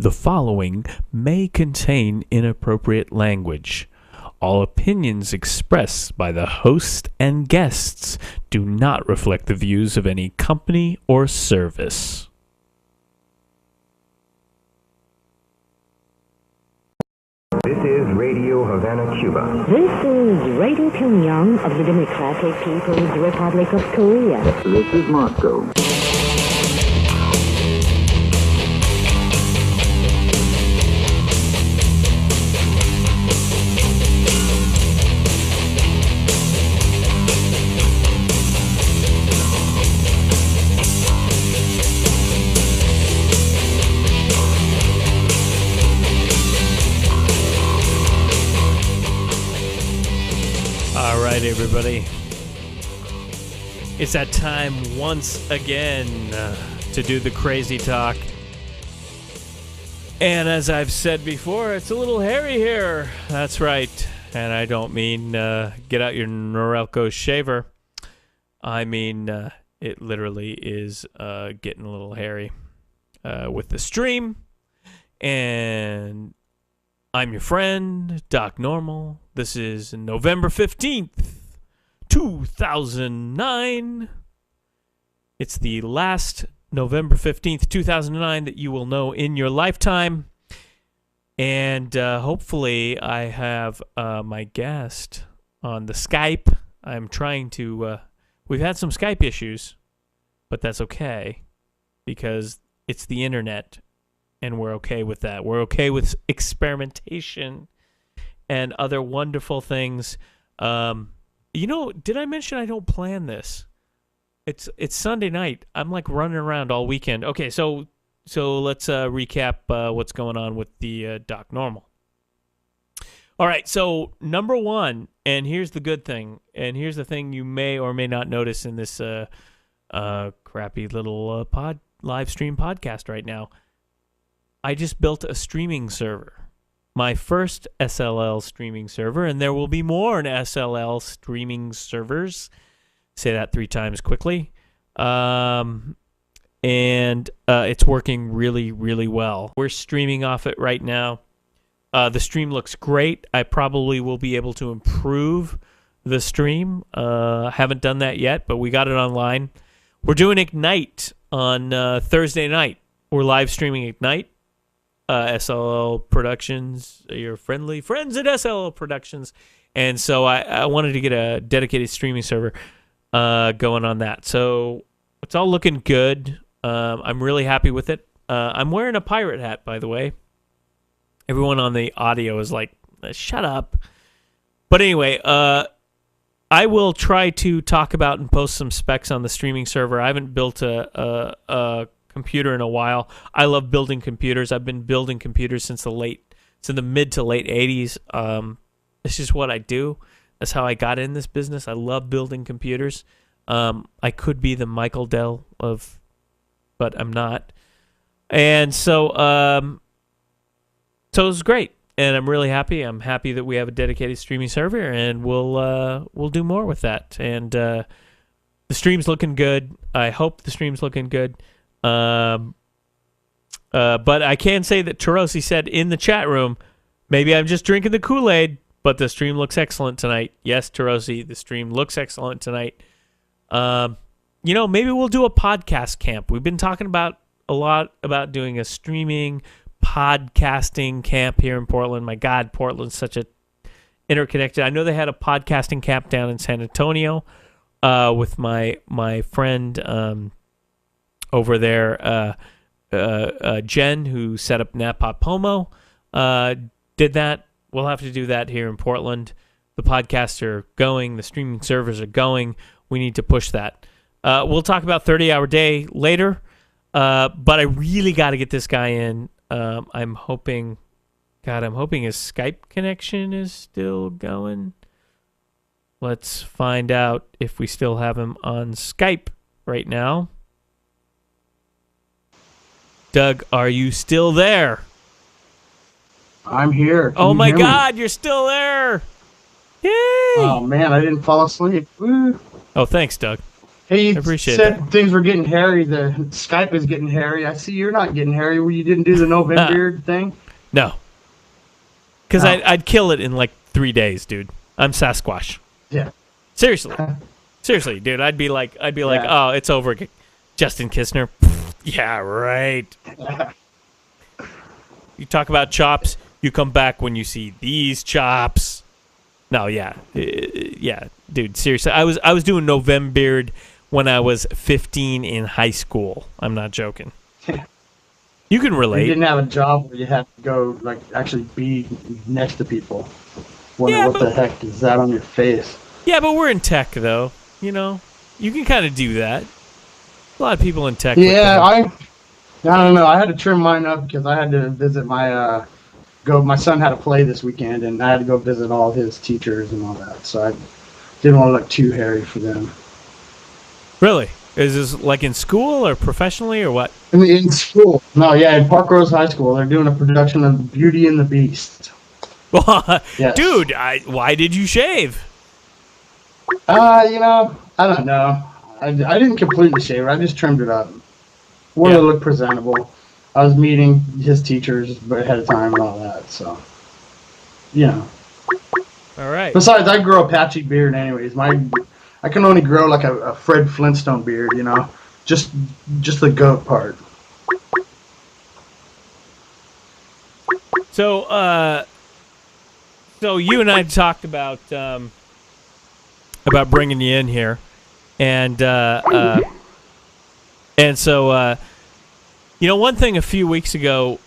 The following may contain inappropriate language. All opinions expressed by the host and guests do not reflect the views of any company or service. This is Radio Havana, Cuba. This is Radio Pyongyang of the Democratic People's Republic of Korea. This is Moscow. All right, everybody. It's that time once again to do the crazy talk. And as I've said before, it's a little hairy here. That's right. And I don't mean get out your Norelco shaver. I mean it literally is getting a little hairy with the stream. And I'm your friend, drnormal. This is November 15th, 2009. It's the last November 15th, 2009 that you will know in your lifetime. And hopefully I have my guest on the Skype. I'm trying to... we've had some Skype issues, but that's okay because it's the internet. And we're okay with that. We're okay with experimentation and other wonderful things. Did I mention I don't plan this? It's Sunday night. I'm like running around all weekend. Okay, so let's recap what's going on with the drnormal. All right, so number one, and here's the good thing, and here's the thing you may or may not notice in this crappy little live stream podcast right now. I just built a streaming server, my first SLL streaming server, and there will be more SLL streaming servers. Say that 3 times quickly. And it's working really, really well. We're streaming off it right now. The stream looks great. I probably will be able to improve the stream. Haven't done that yet, but we got it online. We're doing Ignite on Thursday night. We're live streaming Ignite. SLL Productions, your friendly friends at SLL Productions. And so I wanted to get a dedicated streaming server going on that. So it's all looking good. I'm really happy with it. I'm wearing a pirate hat, by the way. Everyone on the audio is like, shut up. But anyway, I will try to talk about and post some specs on the streaming server. I haven't built a computer in a while. I love building computers. I've been building computers since the mid to late 80s. It's just what I do. That's how I got in this business. I love building computers. I could be the Michael Dell but I'm not. And so it was great. And I'm really happy. I'm happy that we have a dedicated streaming server, and we'll do more with that. And the stream's looking good. I hope the stream's looking good. But I can say that Tarosi said in the chat room, maybe I'm just drinking the Kool-Aid, but the stream looks excellent tonight. Yes, Tarosi, the stream looks excellent tonight. Maybe we'll do a podcast camp. We've been talking a lot about doing a streaming podcasting camp here in Portland. My God, Portland's such a interconnected. I know they had a podcasting camp down in San Antonio with my friend over there, Jen, who set up NaPodPoMo, did that. We'll have to do that here in Portland. The podcasts are going. The streaming servers are going. We need to push that. We'll talk about 30-hour day later, but I really got to get this guy in. I'm hoping his Skype connection is still going. Let's find out if we still have him on Skype right now. Doug, are you still there? I'm here. Oh my God, you're still there! Yay! Oh man, I didn't fall asleep. Woo. Oh, thanks, Doug. Hey, you appreciate said that. things were getting hairy. The Skype is getting hairy. I see you're not getting hairy. You didn't do the November thing? No, because No. I'd kill it in like 3 days, dude. I'm Sasquatch. Yeah. Seriously, dude. I'd be like, Yeah. oh, it's over. Justin Kistner. Yeah, right. You talk about chops. You come back when you see these chops. No, yeah, yeah, dude. Seriously, I was doing November when I was 15 in high school. I'm not joking. You can You relate. didn't have a job where you had to go, like, actually be next to people. Wonder Yeah, what but- the heck is that on your face? Yeah, but we're in tech, though. You know, you can kind of do that. A lot of people in tech. Yeah, I don't know. I had to trim mine up because I had to visit my my son had a play this weekend, and I had to go visit all his teachers and all that. So I didn't want to look too hairy for them. Really? Is this like in school or professionally or what? In school. No, yeah, in Park Rose High School, they're doing a production of Beauty and the Beast. Yes. Dude, why did you shave? You know, I don't know. I didn't completely shave it. I just trimmed it up. Wanted to look presentable. I was meeting his teachers ahead of time and all that, so, you know. All right. Besides, I grow a patchy beard anyways. I can only grow like a Fred Flintstone beard, you know, just the goat part. So, so you and I talked about bringing you in here, and so you know, one thing a few weeks ago,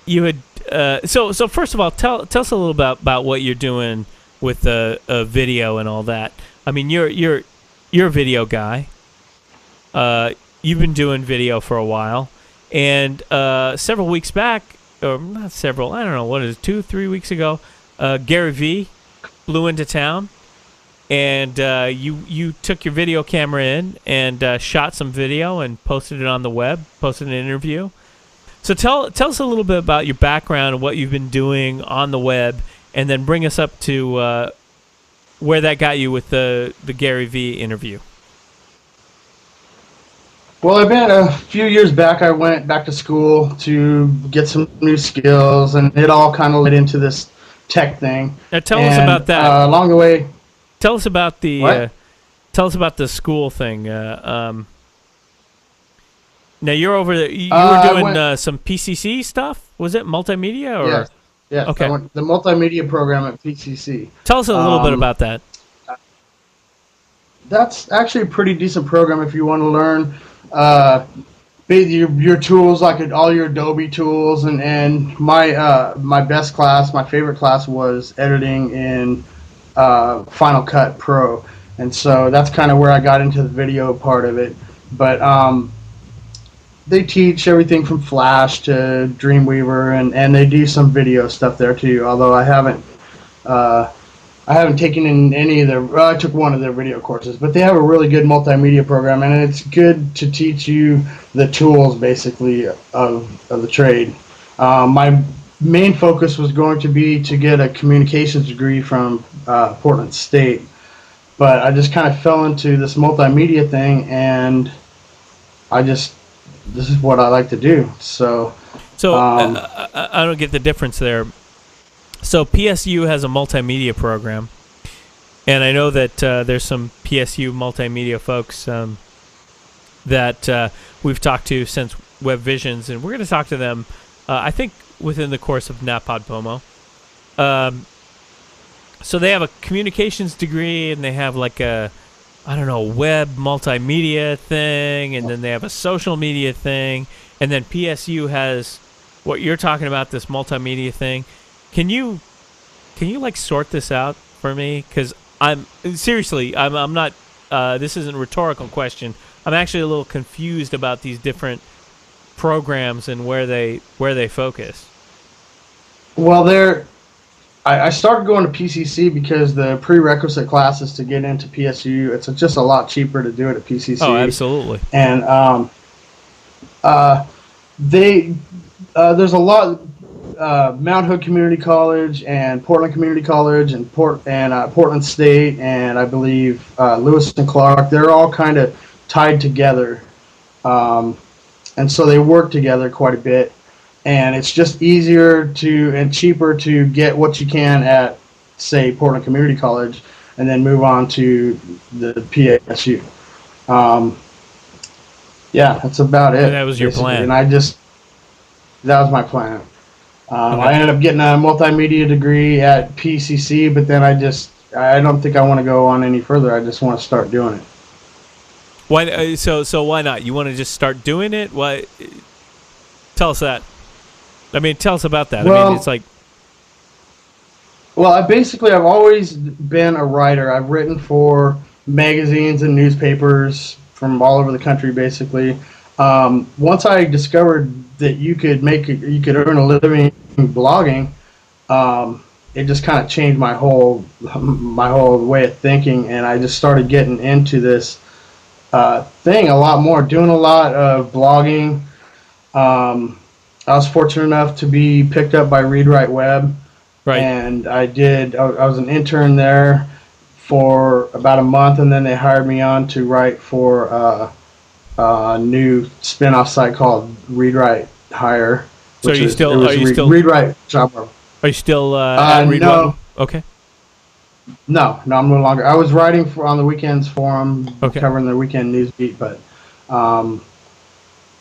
you had so first of all, tell us a little about what you're doing with the video and all that. I mean, you're a video guy. You've been doing video for a while, and several weeks back, or not several, I don't know, what is it, 2-3 weeks ago, Gary V flew into town, and you took your video camera in and shot some video and posted it on the web, posted an interview. So tell us a little bit about your background and what you've been doing on the web, and then bring us up to where that got you with the Gary V interview. Well, I've been a few years back. I went back to school to get some new skills, and it all kind of led into this tech thing. Now tell us about that. Along the way, Tell us about the What? tell us about the school thing. Now you're over there. You were I doing went- some PCC stuff. Was it multimedia or? yes, yes. Okay. I went the multimedia program at PCC. Tell us a little bit Um, about that. That's actually a pretty decent program if you want to learn your tools, like all your Adobe tools, and my best class, my favorite class was editing in Final Cut Pro, and so that's kind of where I got into the video part of it. But they teach everything from Flash to Dreamweaver, and they do some video stuff there too. Although I haven't taken in any of their. I took one of their video courses, but they have a really good multimedia program, and it's good to teach you the tools basically of the trade. My main focus was going to be to get a communications degree from Portland State, but I just kind of fell into this multimedia thing, and this is what I like to do. So I don't get the difference there. So PSU has a multimedia program, and I know that there's some PSU multimedia folks that we've talked to since Web Visions, and we're going to talk to them, I think, within the course of NaPodPoMo. So they have a communications degree, and they have like a, I don't know, web multimedia thing, and then they have a social media thing, and then PSU has what you're talking about, this multimedia thing. Can you like sort this out for me? Because I'm not. This isn't a rhetorical question. I'm actually a little confused about these different programs and where they focus. Well, I started going to PCC because the prerequisite classes to get into PSU, it's just a lot cheaper to do it at PCC. Oh, absolutely. And there's a lot. Mount Hood Community College and Portland Community College and Portland State and I believe Lewis and Clark. They're all kind of tied together, and so they work together quite a bit. And it's just easier and cheaper to get what you can at, say, Portland Community College, and then move on to the PSU. Yeah, that's about it. And that was your plan. And that was my plan. Okay. I ended up getting a multimedia degree at PCC, but then I don't think I want to go on any further. I just want to start doing it. Why? So why not? You want to just start doing it? Why? Tell us that. I mean, tell us about that. Well, I mean, it's like. Well, I've always been a writer. I've written for magazines and newspapers from all over the country, basically. Once I discovered that you could earn a living blogging, it just kind of changed my whole way of thinking, and I just started getting into this thing a lot more, doing a lot of blogging. I was fortunate enough to be picked up by Read Write Web, Right. and I was an intern there for about a month, and then they hired me on to write for a new spin-off site called Read Write Hire. So are you still Read Write Job? Are you still at Read no. Write? Okay. No, I'm no longer. I was writing on the weekends for them, Okay. covering the weekend news beat, but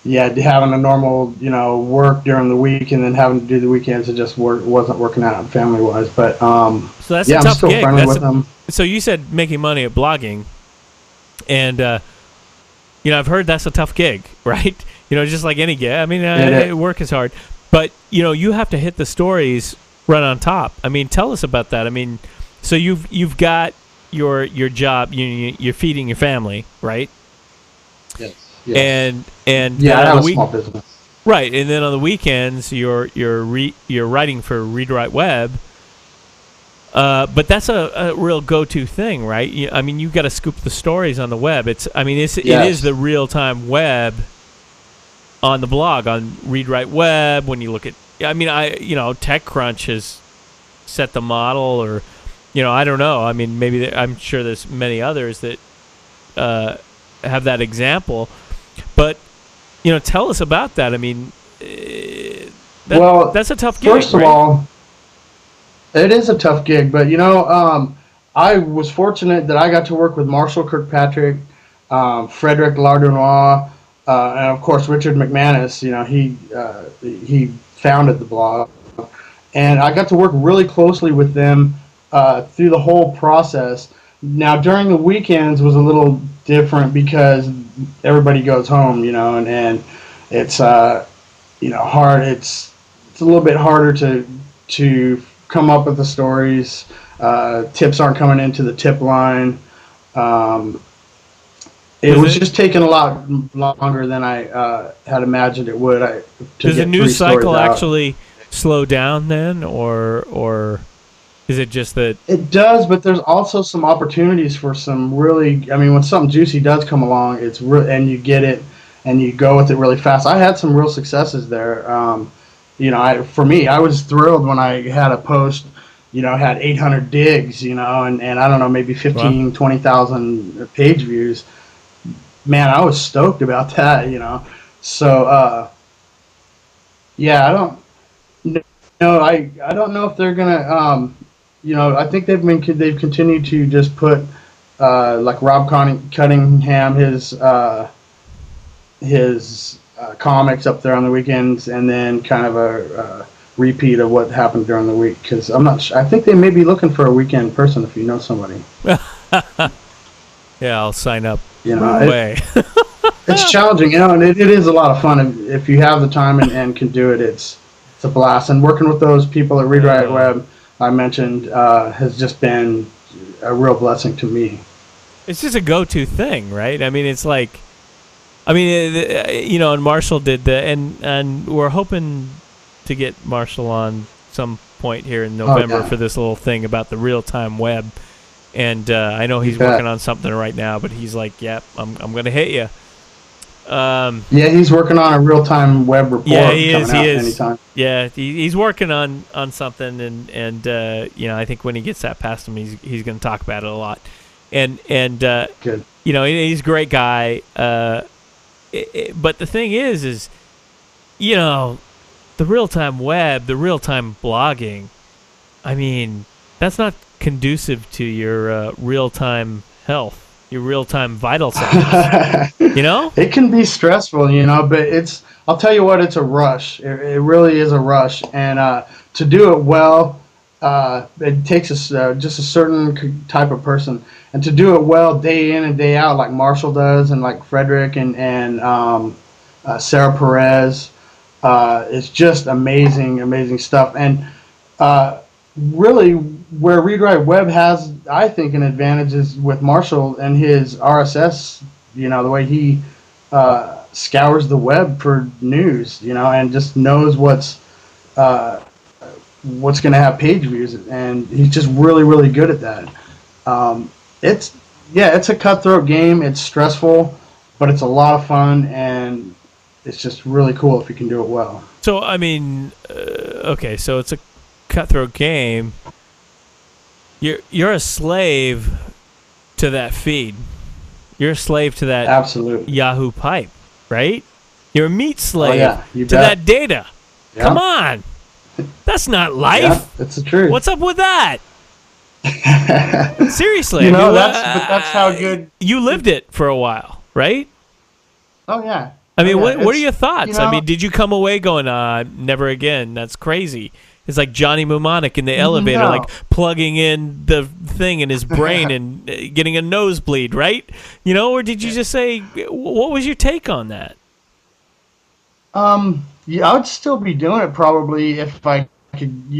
yeah, having a normal, work during the week and then having to do the weekends, it just wasn't working out family-wise. But So that's yeah, a I'm tough still gig. friendly with them. So you said making money at blogging, and I've heard that's a tough gig, right? Just like any gig. I mean, work is hard, but you have to hit the stories right on top. I mean, tell us about that. I mean, so you've got your job, you're feeding your family, right? Yes. And Yeah, I have a small business. Right, and then on the weekends you're writing for Read Write Web. But that's a real go-to thing, right? You've got to scoop the stories on the web. It is the real-time web on the blog on Read Write Web. When you look at, TechCrunch has set the model, or I don't know. I mean, maybe I'm sure there's many others that have that example. But tell us about that. I mean, that's a tough gig. First of all, it is a tough gig, but I was fortunate that I got to work with Marshall Kirkpatrick, Frederick Lardounois, and of course Richard McManus. He founded the blog, and I got to work really closely with them through the whole process. Now during the weekends was a little different because everybody goes home, and it's hard. It's a little bit harder to come up with the stories. Tips aren't coming into the tip line. It was just taking a lot longer than I had imagined it would. Does the news cycle actually slow down then, or is it just that? It does, but there's also some opportunities for some really. When something juicy does come along, it's and you get it and you go with it really fast. I had some real successes there. For me, I was thrilled when I had a post, had 800 digs, and I don't know, maybe 15, 20,000 page views. Man, I was stoked about that, So, yeah, I don't know if they're gonna, I think they've continued to just put, like Rob Cunningham, his comics up there on the weekends, and then kind of a repeat of what happened during the week. Because I think they may be looking for a weekend person if you know somebody. Yeah, I'll sign up. It's challenging, and it is a lot of fun if you have the time and can do it. It's a blast, and working with those people at Read Write Web I mentioned has just been a real blessing to me. It's just a go-to thing, right? I mean, it's like. And Marshall did and we're hoping to get Marshall on some point here in November for this little thing about the real-time web. And I know he's working on something right now, but he's like, "Yep, I'm going to hit you." Yeah, he's working on a real-time web report coming out anytime. Yeah, he's working on something, and I think when he gets that past him, he's going to talk about it a lot. And Good. he's a great guy. But the thing is the real-time web, the real-time blogging, I mean, that's not conducive to your real-time health, your real-time vital signs. It can be stressful, but I'll tell you what, it's a rush. It really is a rush. And to do it well, it takes just a certain type of person. And to do it well day in and day out, like Marshall does, and like Frederick and Sarah Perez, it's just amazing stuff. And really, where Read Write Web has, I think, an advantage is with Marshall and his RSS. The way he scours the web for news, and just knows what's going to have page views, and he's just really good at that. It's a cutthroat game. It's stressful, but it's a lot of fun, and it's just really cool if you can do it well. So, I mean, okay, so it's a cutthroat game. You're a slave to that feed. You're a slave to that Absolutely. Yahoo pipe, right? You're a meat slave to that data. Yeah. Come on. That's not life. Yeah, it's the truth. What's up with that? Seriously. That's how good. You lived it for a while, right? Oh, yeah. I mean, what are your thoughts? I mean, did you come away going, never again? That's crazy. It's like Johnny Mnemonic in the elevator, like plugging in the thing in his brain and getting a nosebleed, right? Or did you just say, what was your take on that? Yeah, I would still be doing it probably if I could,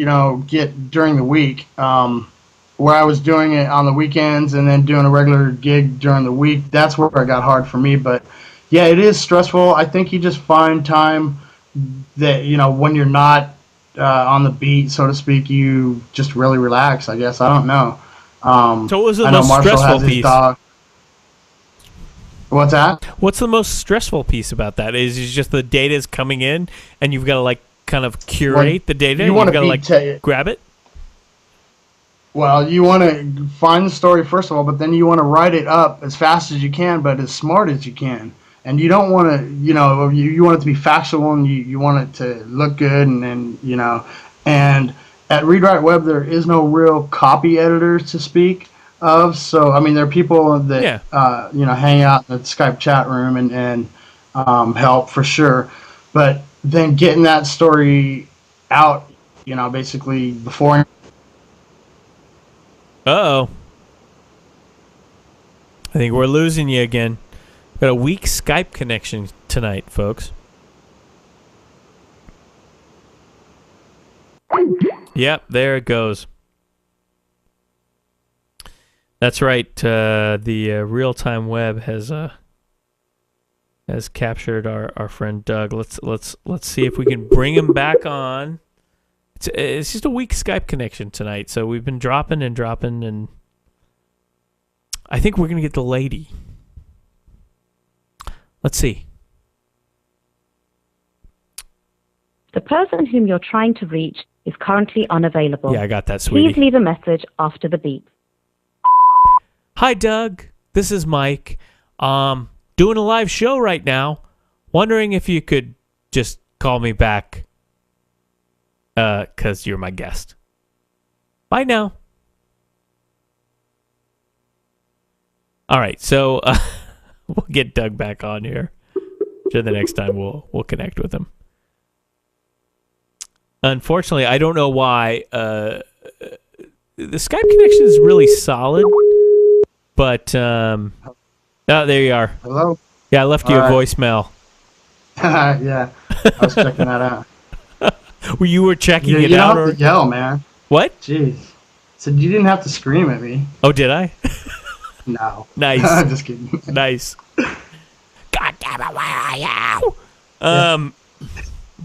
get during the week, where I was doing it on the weekends and then doing a regular gig during the week. That's where it got hard for me. But yeah, it is stressful. I think you just find time that, when you're not on the beat, so to speak, you just really relax, I guess. I don't know. So what was the most stressful piece? What's that? What's the most stressful piece about that? Is it just the data is coming in and you've got to kind of curate the data? You've got to grab it? Well, you want to find the story first of all, but then you want to write it up as fast as you can, but as smart as you can. And you don't want to, you want it to be factual, and you want it to look good, and at Read Write Web there is no real copy editor to speak of. So I mean, there are people that hang out in the Skype chat room and help for sure, but then getting that story out, basically before. Uh-oh. I think we're losing you again. Got a weak Skype connection tonight, folks. Yep, there it goes. That's right. The real-time web has captured our friend Doug. Let's see if we can bring him back on. It's just a weak Skype connection tonight, so we've been dropping, and I think we're gonna get the lady. Let's see. The person whom you're trying to reach is currently unavailable. Yeah, I got that, sweetie. Please leave a message after the beep. Hi, Doug. This is Mike. Doing a live show right now. Wondering if you could just call me back. 'Cause you're my guest. Bye now. All right, so we'll get Doug back on here. Sure, the next time we'll connect with him. Unfortunately, I don't know why. The Skype connection is really solid, but oh, there you are. Hello. Yeah, I left you a voicemail. Yeah, I was checking that out. You were checking it out? You don't have to yell, man. What? Jeez. Said you didn't have to scream at me. Oh, did I? No. Nice. I'm just kidding. Nice. God damn it, where are you?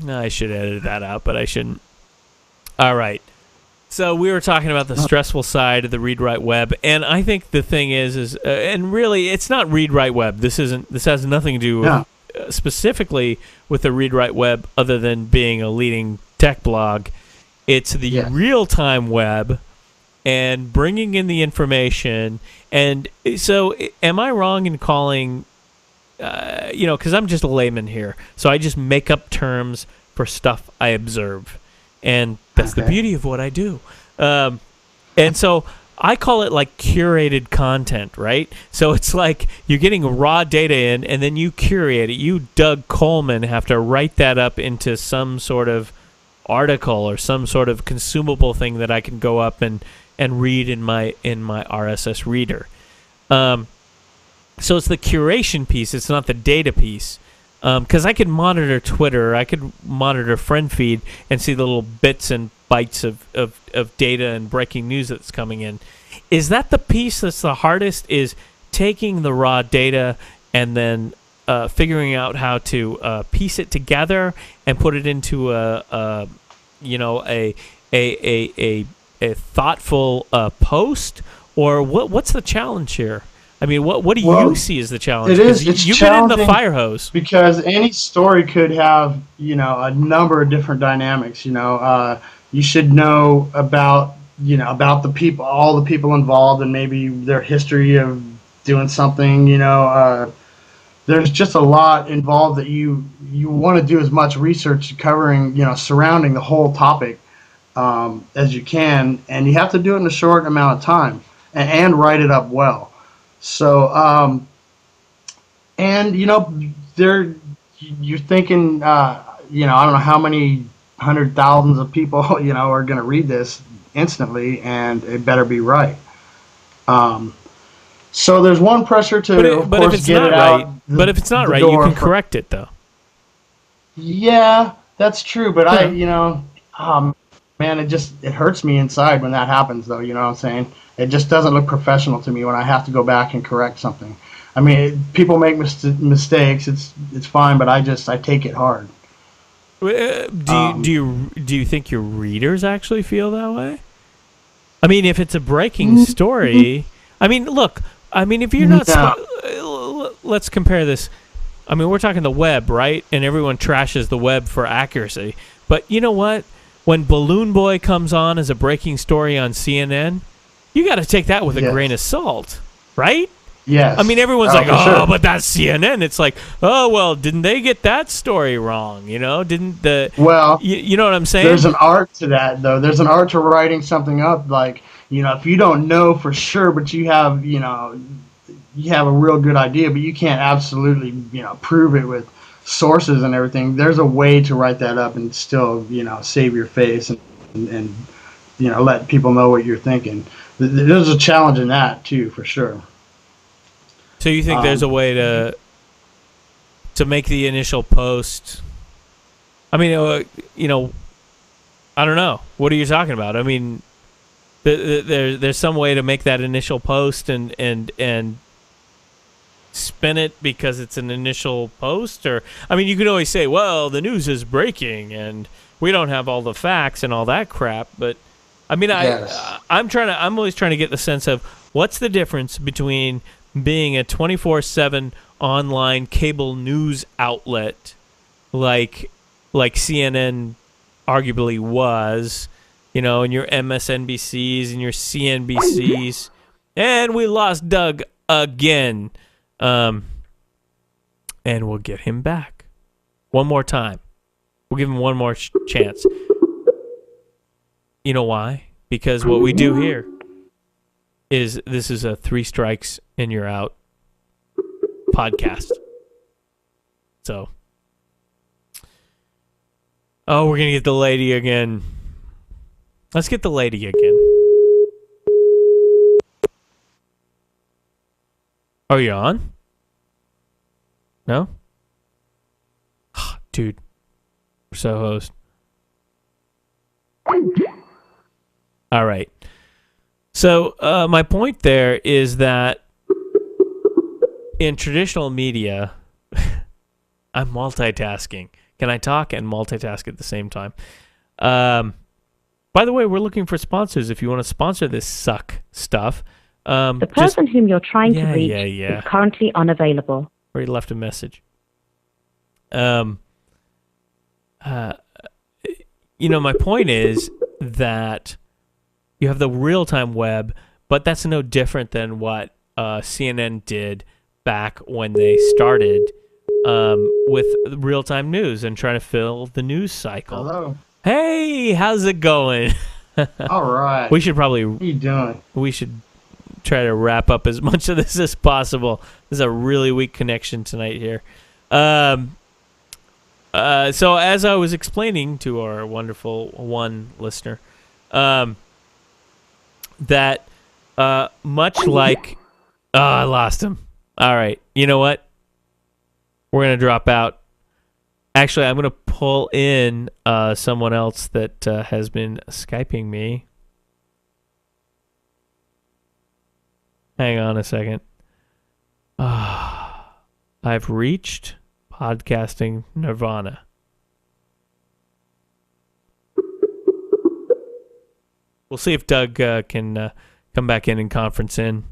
No, I should edit that out, but I shouldn't. All right. So we were talking about the stressful side of the Read Write Web, and I think the thing is and really, it's not Read Write Web. This has nothing to do with specifically with the Read Write Web, other than being a leading tech blog, it's the real-time web and bringing in the information. And so am I wrong in calling, because I'm just a layman here, so I just make up terms for stuff I observe. And that's the beauty of what I do. And so I call it like curated content, right? So it's like you're getting raw data in, and then you curate it. You, Doug Coleman, have to write that up into some sort of article or some sort of consumable thing that I can go up and read in my RSS reader. So it's the curation piece. It's not the data piece. Because I could monitor Twitter, I could monitor friend feed and see the little bits and bytes of data and breaking news that's coming in. Is that the piece that's the hardest, is taking the raw data and then figuring out how to piece it together and put it into a thoughtful post? Or what's the challenge here? I mean, what do you see as the challenge? You've been in the fire hose. Because any story could have, a number of different dynamics. You should know about the people, all the people involved, and maybe their history of doing something. There's just a lot involved that you want to do as much research covering, surrounding the whole topic as you can, and you have to do it in a short amount of time and write it up well. So, you're thinking, I don't know how many hundred thousands of people, are going to read this instantly, and it better be right. So there's one pressure to, of course, get it out. But if it's not right, you can correct it, though. Yeah, that's true. But man, it hurts me inside when that happens, though. You know what I'm saying? It just doesn't look professional to me when I have to go back and correct something. I mean, people make mistakes. It's fine, but I take it hard. Do you think your readers actually feel that way? I mean, if it's a breaking story, I mean, look. I mean, if you're not, let's compare this. I mean, we're talking the web, right? And everyone trashes the web for accuracy. But you know what? When Balloon Boy comes on as a breaking story on CNN, you got to take that with a grain of salt, right? Yes. I mean, everyone's like, sure. But that's CNN. It's like, oh, well, didn't they get that story wrong? Didn't the... Well, you know what I'm saying? There's an art to that, though. There's an art to writing something up. Like, if you don't know for sure, but you have, you have a real good idea, but you can't absolutely, prove it with sources and everything. There's a way to write that up and still, save your face and let people know what you're thinking. There's a challenge in that, too, for sure. So you think there's a way to make the initial post? I mean, I don't know. What are you talking about? I mean, there's some way to make that initial post and spin it because it's an initial post, or I mean, you could always say, well, the news is breaking and we don't have all the facts and all that crap. But I mean, I'm always trying to get the sense of what's the difference between being a 24/7 online cable news outlet like CNN arguably was, and your MSNBCs and your CNBCs, and we lost Doug again, and we'll get him back one more time. We'll give him one more chance. You know why? Because what we do here is this is a 3 strikes and you're out podcast. So, we're going to get the lady again. Let's get the lady again. Are you on? No? Dude. We're so host. All right. So my point there is that in traditional media, I'm multitasking. Can I talk and multitask at the same time? By the way, we're looking for sponsors. If you want to sponsor this stuff. The person whom you're trying to reach is currently unavailable. Already left a message. My point is that you have the real-time web, but that's no different than what CNN did back when they started with real-time news and trying to fill the news cycle. Hello. Hey, how's it going? All right. We should probably. What are you doing? We should try to wrap up as much of this as possible. There's a really weak connection tonight here. So as I was explaining to our wonderful one listener, that much like... Oh, I lost him. All right. You know what? We're going to drop out. Actually, I'm going to pull in someone else that has been Skyping me. Hang on a second. I've reached podcasting nirvana. We'll see if Doug can come back in and conference in.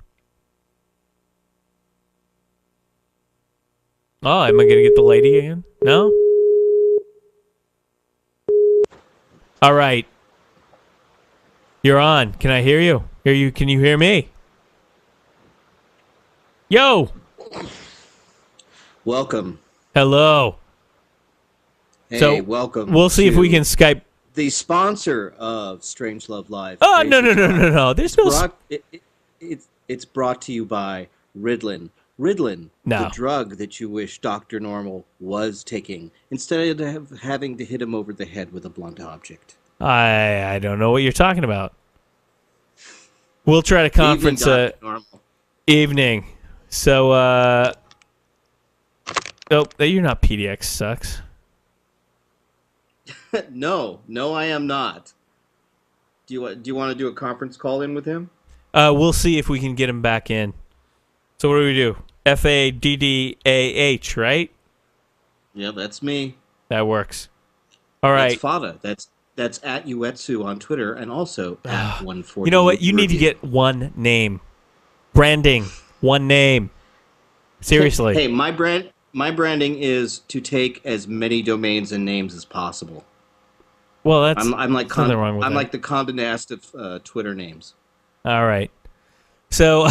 Oh, am I going to get the lady again? No? All right. You're on. Can I hear you? Can you hear me? Yo! Welcome. Hello. Hey, So, welcome. We'll see if we can Skype. The sponsor of Strange Love Live. Oh, no. There's no... It's brought to you by Ritalin. Ritalin, No. the drug that you wish Dr. Normal was taking, instead of having to hit him over the head with a blunt object. I don't know what you're talking about. We'll try to conference... Evening, Dr. Normal. Evening. So, oh, you're not PDX sucks. No, I am not. Do you want to do a conference call in with him? We'll see if we can get him back in. So what do we do? Faddah, right? Yeah, that's me. That works. All right. That's Faddah. That's at Uetsu on Twitter and also at 140. You know what? You need to get one name. Branding. One name. Seriously. Hey, my branding is to take as many domains and names as possible. Well, that's I'm like nothing wrong with I'm that. like the Condé Nast of Twitter names. All right. So,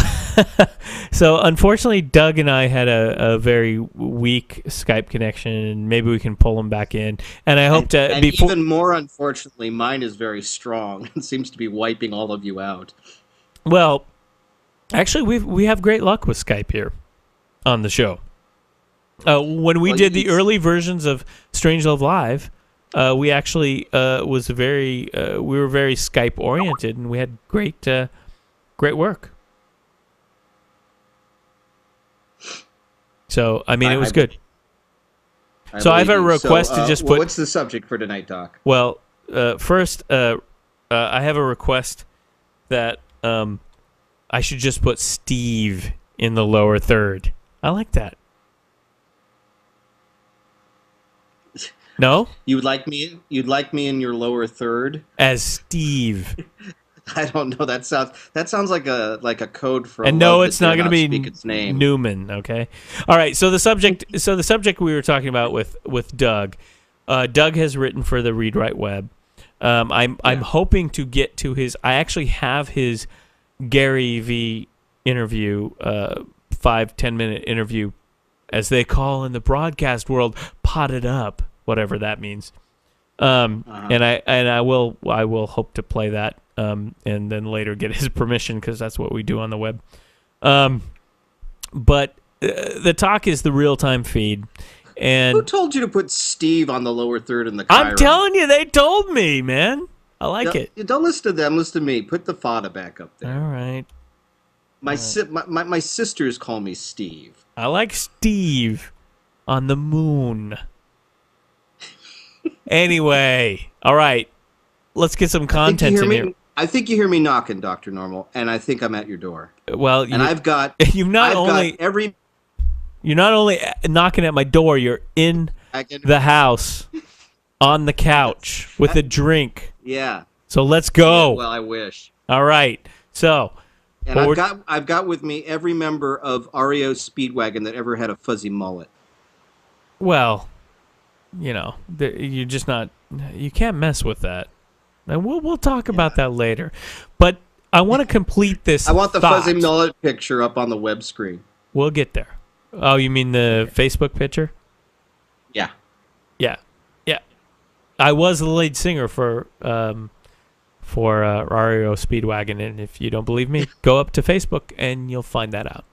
so unfortunately, Doug and I had a very weak Skype connection, and maybe we can pull him back in. And I hope and even more unfortunately, mine is very strong and seems to be wiping all of you out. Well, actually, we have great luck with Skype here on the show. When we did the early versions of Strange Love Live, we actually we were very Skype oriented, and we had great work. So I mean, it was good. So I have a request to just put. What's the subject for tonight, Doc? Well, first, I have a request that I should just put Steve in the lower third. I like that. No? You'd like me in your lower third As Steve. I don't know. That sounds like a code for. And no, it's not going to be its name. Newman. Okay. All right. So the subject we were talking about with Doug. Doug has written for the Read Write Web. I'm hoping to get to his. I actually have his Gary V interview, 5-10 minute interview, as they call in the broadcast world, potted up, whatever that means. And I will hope to play that. And then later get his permission, because that's what we do on the web. But the talk is the real-time feed. And who told you to put Steve on the lower third in the Chiron? I'm telling you, they told me, man. I like it. Don't listen to them. Listen to me. Put the Faddah back up there. All right. My sisters call me Steve. I like Steve on the moon. Anyway, all right. Let's get some content in here. I think you hear me knocking, Dr. Normal, and I think I'm at your door. Well, I've got you're not only knocking at my door, you're in the house on the couch with a drink. Yeah. So let's go. Yeah, well, I wish. All right. So, and I've got with me every member of REO Speedwagon that ever had a fuzzy mullet. Well, you're just not. You can't mess with that. And we'll talk about that later. But I want to complete this. I want the thought. fuzzy mullet picture up on the web screen. We'll get there. Oh, you mean the Facebook picture? Yeah. Yeah. I was the lead singer for REO Speedwagon, and if you don't believe me, go up to Facebook and you'll find that out.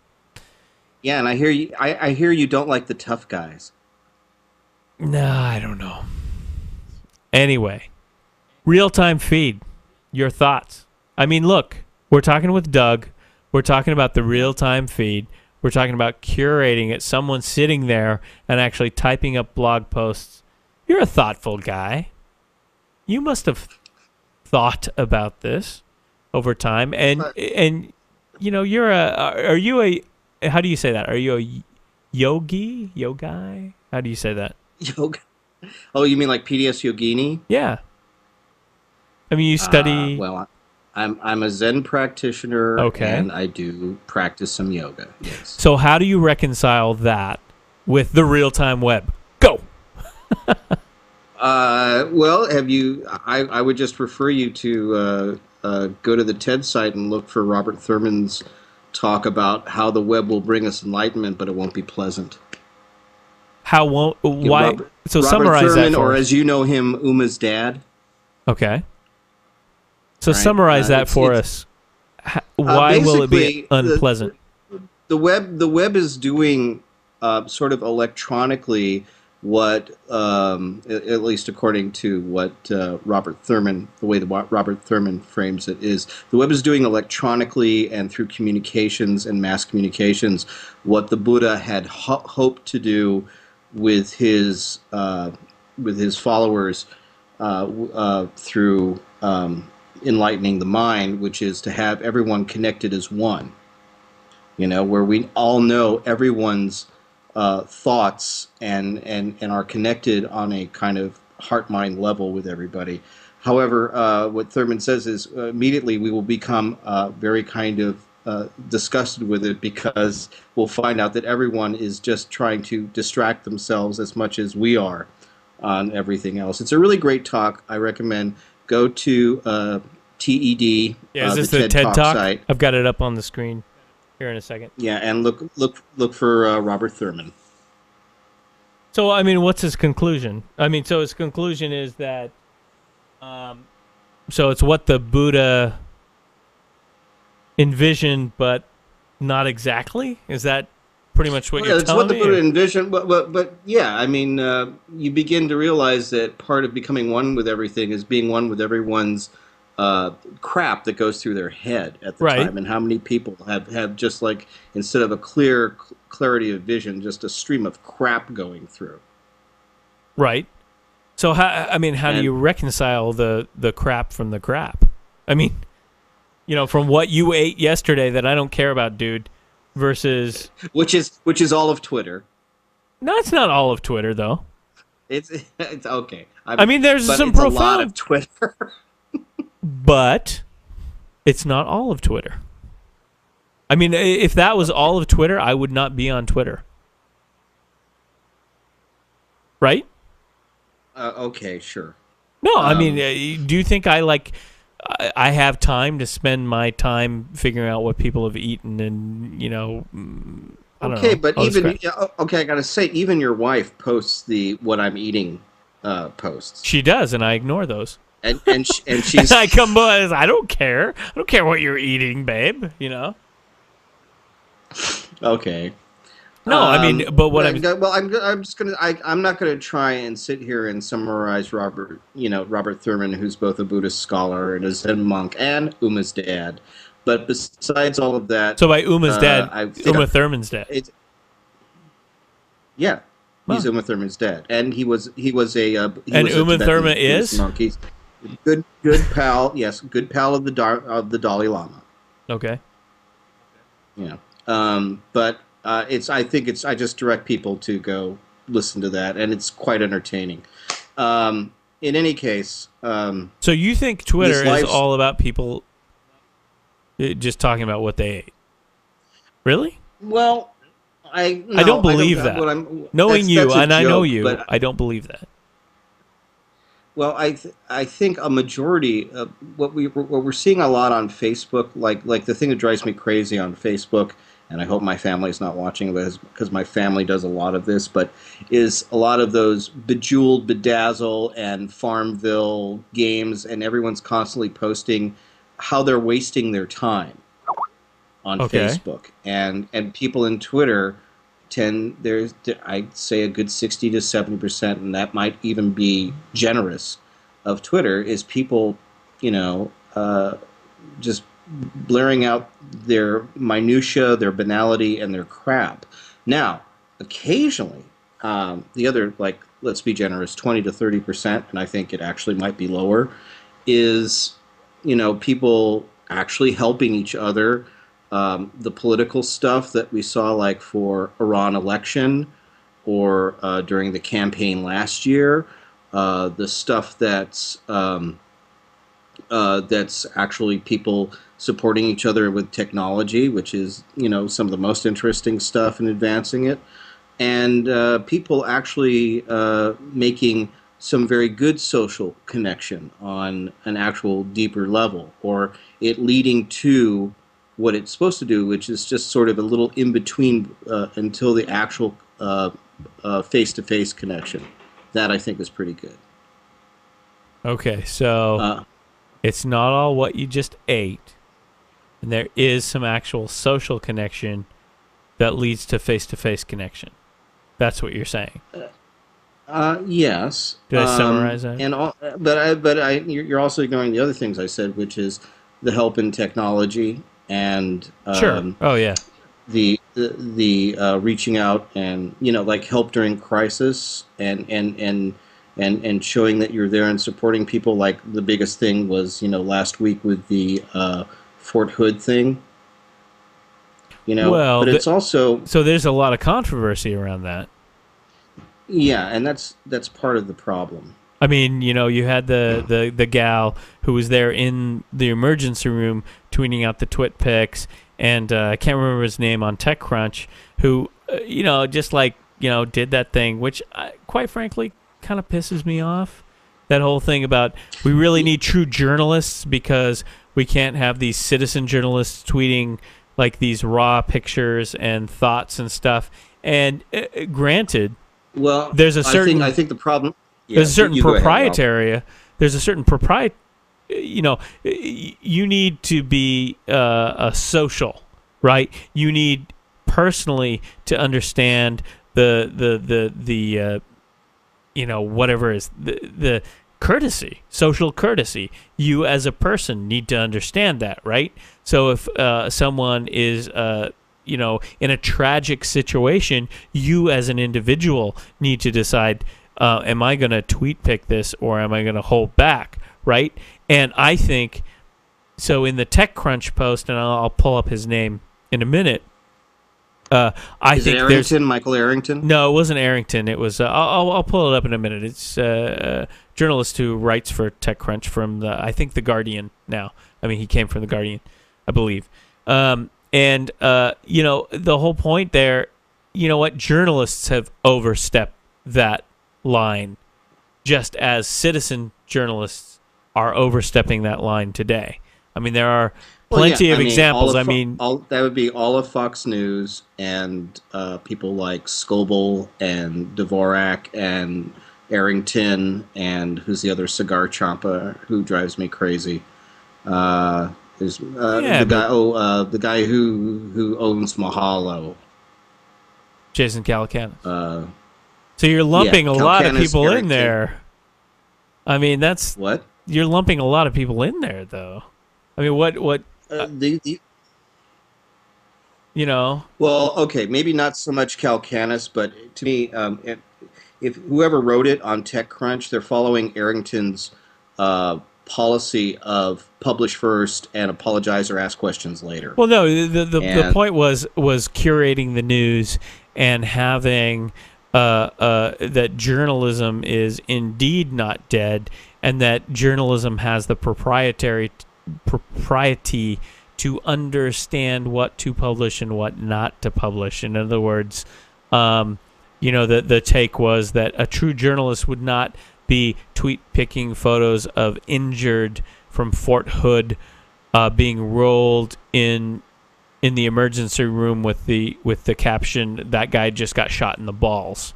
Yeah, and I hear you. I hear you don't like the tough guys. Nah, I don't know. Anyway, real-time feed. Your thoughts. I mean, look, we're talking with Doug. We're talking about the real-time feed. We're talking about curating it. Someone sitting there and actually typing up blog posts. You're a thoughtful guy. You must have thought about this over time, and you're are you a, how do you say that? Are you a yogi? How do you say that? Yoga. Oh, you mean like PDS Yogini? Yeah. I mean, you study. Well, I'm a Zen practitioner, okay, and I do practice some yoga. Yes. So how do you reconcile that with the real-time web? Go. Well, have you? I would just refer you to go to the TED site and look for Robert Thurman's talk about how the web will bring us enlightenment, but it won't be pleasant. How won't? Why? Robert Summarize Thurman, that for or us. as you know him, Uma's dad. Okay. So Right. summarize that for us. Why will it be unpleasant? The web is doing sort of electronically what, at least according to what Robert Thurman, the way Robert Thurman frames it, is the web is doing electronically and through communications and mass communications what the Buddha had hoped to do with his followers through enlightening the mind, which is to have everyone connected as one. Where we all know everyone's thoughts and are connected on a kind of heart-mind level with everybody. However, what Thurman says is immediately we will become very kind of disgusted with it, because we'll find out that everyone is just trying to distract themselves as much as we are on everything else. It's a really great talk. I recommend go to TED. Yeah, is this the TED Talk site. I've got it up on the screen here in a second. Yeah, and look for Robert Thurman. So, I mean, what's his conclusion? I mean, so his conclusion is that, so it's what the Buddha envisioned, but not exactly? Is that pretty much what you're telling me? It's what the Buddha envisioned, but yeah, I mean, you begin to realize that part of becoming one with everything is being one with everyone's crap that goes through their head at the time, and how many people have just like, instead of a clarity of vision, just a stream of crap going through. Right. So how do you reconcile the crap from the crap? I mean, from what you ate yesterday that I don't care about, dude, versus which is all of Twitter. No, it's not all of Twitter though. It's okay. I mean, there's some profound. A lot of Twitter. But it's not all of Twitter. I mean, if that was all of Twitter, I would not be on Twitter. Right? Okay, sure. No, I mean, do you think I have time to spend my time figuring out what people have eaten and, I don't know. But I gotta say, even your wife posts the what I'm eating posts. She does, and I ignore those. And she's I come by, I don't care. I don't care what you're eating, babe. Okay. No, I mean, but what I'm not gonna try and sit here and summarize Robert Thurman, who's both a Buddhist scholar and a Zen monk and Uma's dad. But besides all of that, so by Uma's dad, Uma Thurman's dad. Yeah, he's Uma Thurman's dad, and he was a Uma Thurman is monk. He's good pal. Yes, good pal of the Dalai Lama. Okay. Yeah. But I just direct people to go listen to that, and it's quite entertaining. In any case, so you think Twitter is all about people just talking about what they ate? Really? Well, I don't believe that. Knowing you, and I know you, but I don't believe that. well, I think a majority of what we're seeing a lot on Facebook, like the thing that drives me crazy on Facebook, and I hope my family's not watching this because my family does a lot of this, but is a lot of those Bejeweled, Bedazzle, and Farmville games, and everyone's constantly posting how they're wasting their time on Facebook, and people in Twitter I'd say a good 60 to 70%, and that might even be generous, of Twitter is people, just blaring out their minutia, their banality, and their crap. Now, occasionally, the other, like, let's be generous, 20 to 30%, and I think it actually might be lower, is, people actually helping each other. The political stuff that we saw, like for Iran election or during the campaign last year, the stuff that's actually people supporting each other with technology, which is some of the most interesting stuff in advancing it, and people actually making some very good social connection on an actual deeper level, or it leading to what it's supposed to do, which is just sort of a little in between until the actual face-to-face connection. That I think is pretty good. Okay, so it's not all what you just ate, and there is some actual social connection that leads to face-to-face connection. That's what you're saying. Yes. Did I summarize that? You're also ignoring the other things I said, which is the help in technology and sure. Oh yeah. The reaching out and like help during crisis and showing that you're there and supporting people. Like the biggest thing was last week with the Fort Hood thing. Well, but it's also so there's a lot of controversy around that. Yeah, and that's part of the problem. I mean, you had the gal who was there in the emergency room tweeting out the twit pics, and I can't remember his name on TechCrunch, who, just did that thing, which, quite frankly, kind of pisses me off. That whole thing about we really need true journalists because we can't have these citizen journalists tweeting like these raw pictures and thoughts and stuff. And granted, well, there's a certain. I think the problem. Yeah, there's a certain proprietary. Ahead, there's a certain proprietary. You need to be a social, right? You need personally to understand the whatever is the courtesy, social courtesy. You as a person need to understand that, right? So if someone is in a tragic situation, you as an individual need to decide, am I going to tweet pick this or am I going to hold back, right? And I think, so in the TechCrunch post, and I'll pull up his name in a minute, I think it Arrington, Michael Arrington? No, it wasn't Arrington. It was, I'll pull it up in a minute. It's a journalist who writes for TechCrunch from, I think, The Guardian now. I mean, he came from The Guardian, I believe. The whole point there, journalists have overstepped that line, just as citizen journalists are overstepping that line today. I mean, there are plenty of examples. That would be all of Fox News and people like Scoble and Dvorak and Arrington and who's the other cigar chompa who drives me crazy. The guy who owns Mahalo, Jason Calacanis. So you're lumping a lot of people Arrington. In there. I mean, that's what you're lumping a lot of people in there, though. I mean, what? Well, okay, maybe not so much Calacanis, but to me, if whoever wrote it on TechCrunch, they're following Arrington's policy of publish first and apologize or ask questions later. Well, no, the point was curating the news and having that journalism is indeed not dead, and that journalism has the propriety to understand what to publish and what not to publish. In other words, the take was that a true journalist would not be tweet-picking photos of injured from Fort Hood being rolled in the emergency room with the caption, "That guy just got shot in the balls,"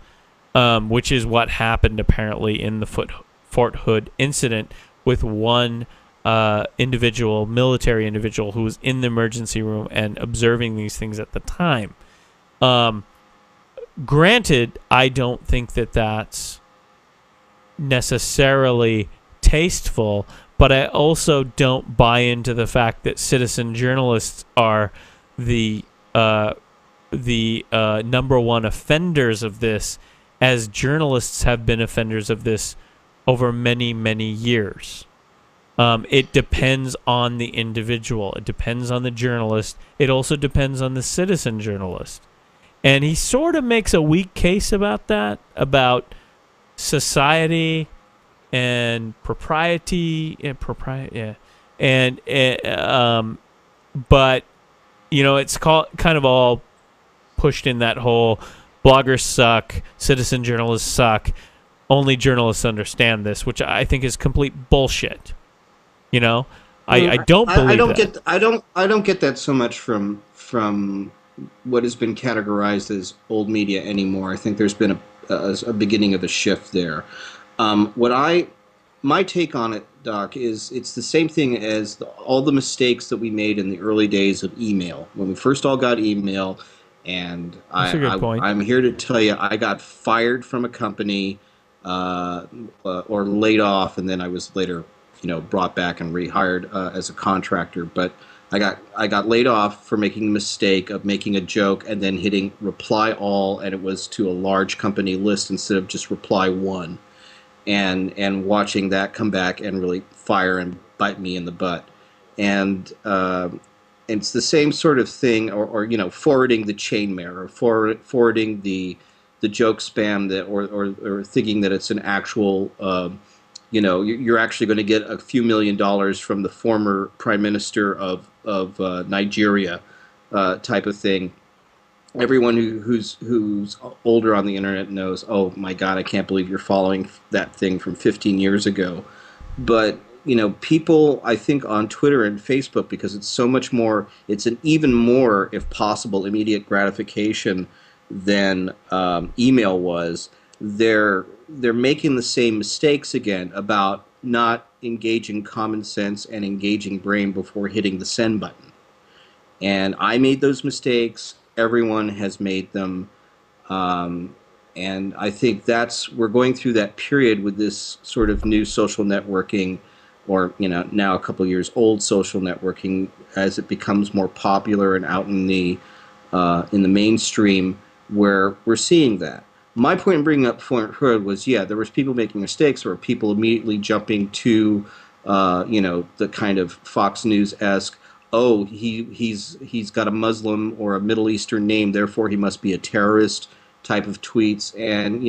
which is what happened apparently in the Fort Hood incident with one military individual who was in the emergency room and observing these things at the time. Granted, I don't think that that's necessarily tasteful, but I also don't buy into the fact that citizen journalists are the number one offenders of this, as journalists have been offenders of this over many, many years. It depends on the individual. It depends on the journalist. It also depends on the citizen journalist. And he sort of makes a weak case about that, about society and propriety. But it's kind of all pushed in that whole bloggers suck, citizen journalists suck, only journalists understand this, which I think is complete bullshit. I don't believe that. I don't get that so much from what has been categorized as old media anymore. I think there's been a beginning of a shift there. My take on it, Doc, is it's the same thing as all the mistakes that we made in the early days of email. When we first all got email, and That's a good point. I'm here to tell you, I got fired from a company or laid off, and then I was later brought back and rehired as a contractor. But I got laid off for making the mistake of making a joke and then hitting reply all, and it was to a large company list instead of just reply one, and watching that come back and really fire and bite me in the butt. And it's the same sort of thing, or forwarding the chainmail, or forwarding the joke spam or thinking that it's an actual you're actually going to get a few $1 million from the former prime minister of Nigeria, type of thing. Everyone who's older on the internet knows, oh my God, I can't believe you're following that thing from 15 years ago. But people, I think, on Twitter and Facebook, because it's so much more, it's an even more, if possible, immediate gratification than email was. They're making the same mistakes again about not engaging common sense and engaging brain before hitting the send button. And I made those mistakes. Everyone has made them. And I think we're going through that period with this sort of new social networking, or now a couple of years old social networking, as it becomes more popular and out in the mainstream, where we're seeing that. My point in bringing up Fort Hood was, there was people making mistakes, or people immediately jumping to, the kind of Fox News-esque, oh, he's got a Muslim or a Middle Eastern name, therefore he must be a terrorist type of tweets. And,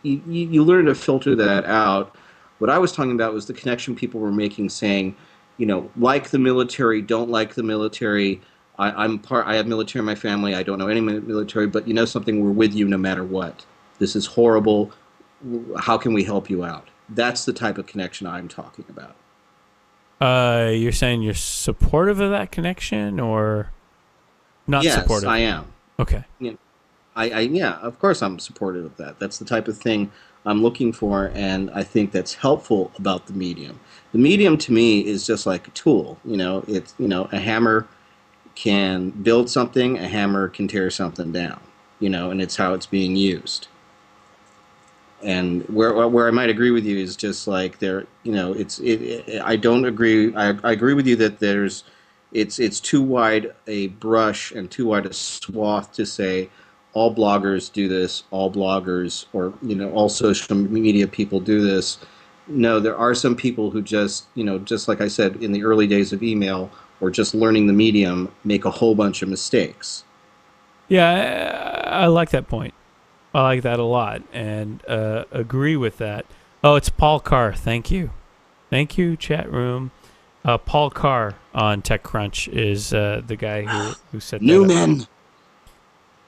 you learn to filter that out. What I was talking about was the connection people were making, saying, like the military, don't like the military. I have military in my family. I don't know any military, but something, we're with you no matter what. This is horrible. How can we help you out? That's the type of connection I'm talking about. You're saying you're supportive of that connection, or not supportive? Yes, I am. Okay. Of course I'm supportive of that. That's the type of thing I'm looking for, and I think that's helpful about the medium. The medium, to me, is just like a tool. It's a hammer can build something, a hammer can tear something down. And it's how it's being used. And where I might agree with you is just like I don't agree. I agree with you that it's too wide a brush and too wide a swath to say all bloggers do this, all bloggers, or all social media people do this. No, there are some people who just just like I said in the early days of email, or just learning the medium, make a whole bunch of mistakes. Yeah, I like that point. I like that a lot, and agree with that. Oh, it's Paul Carr. Thank you, chat room. Paul Carr on TechCrunch is the guy who said Newman.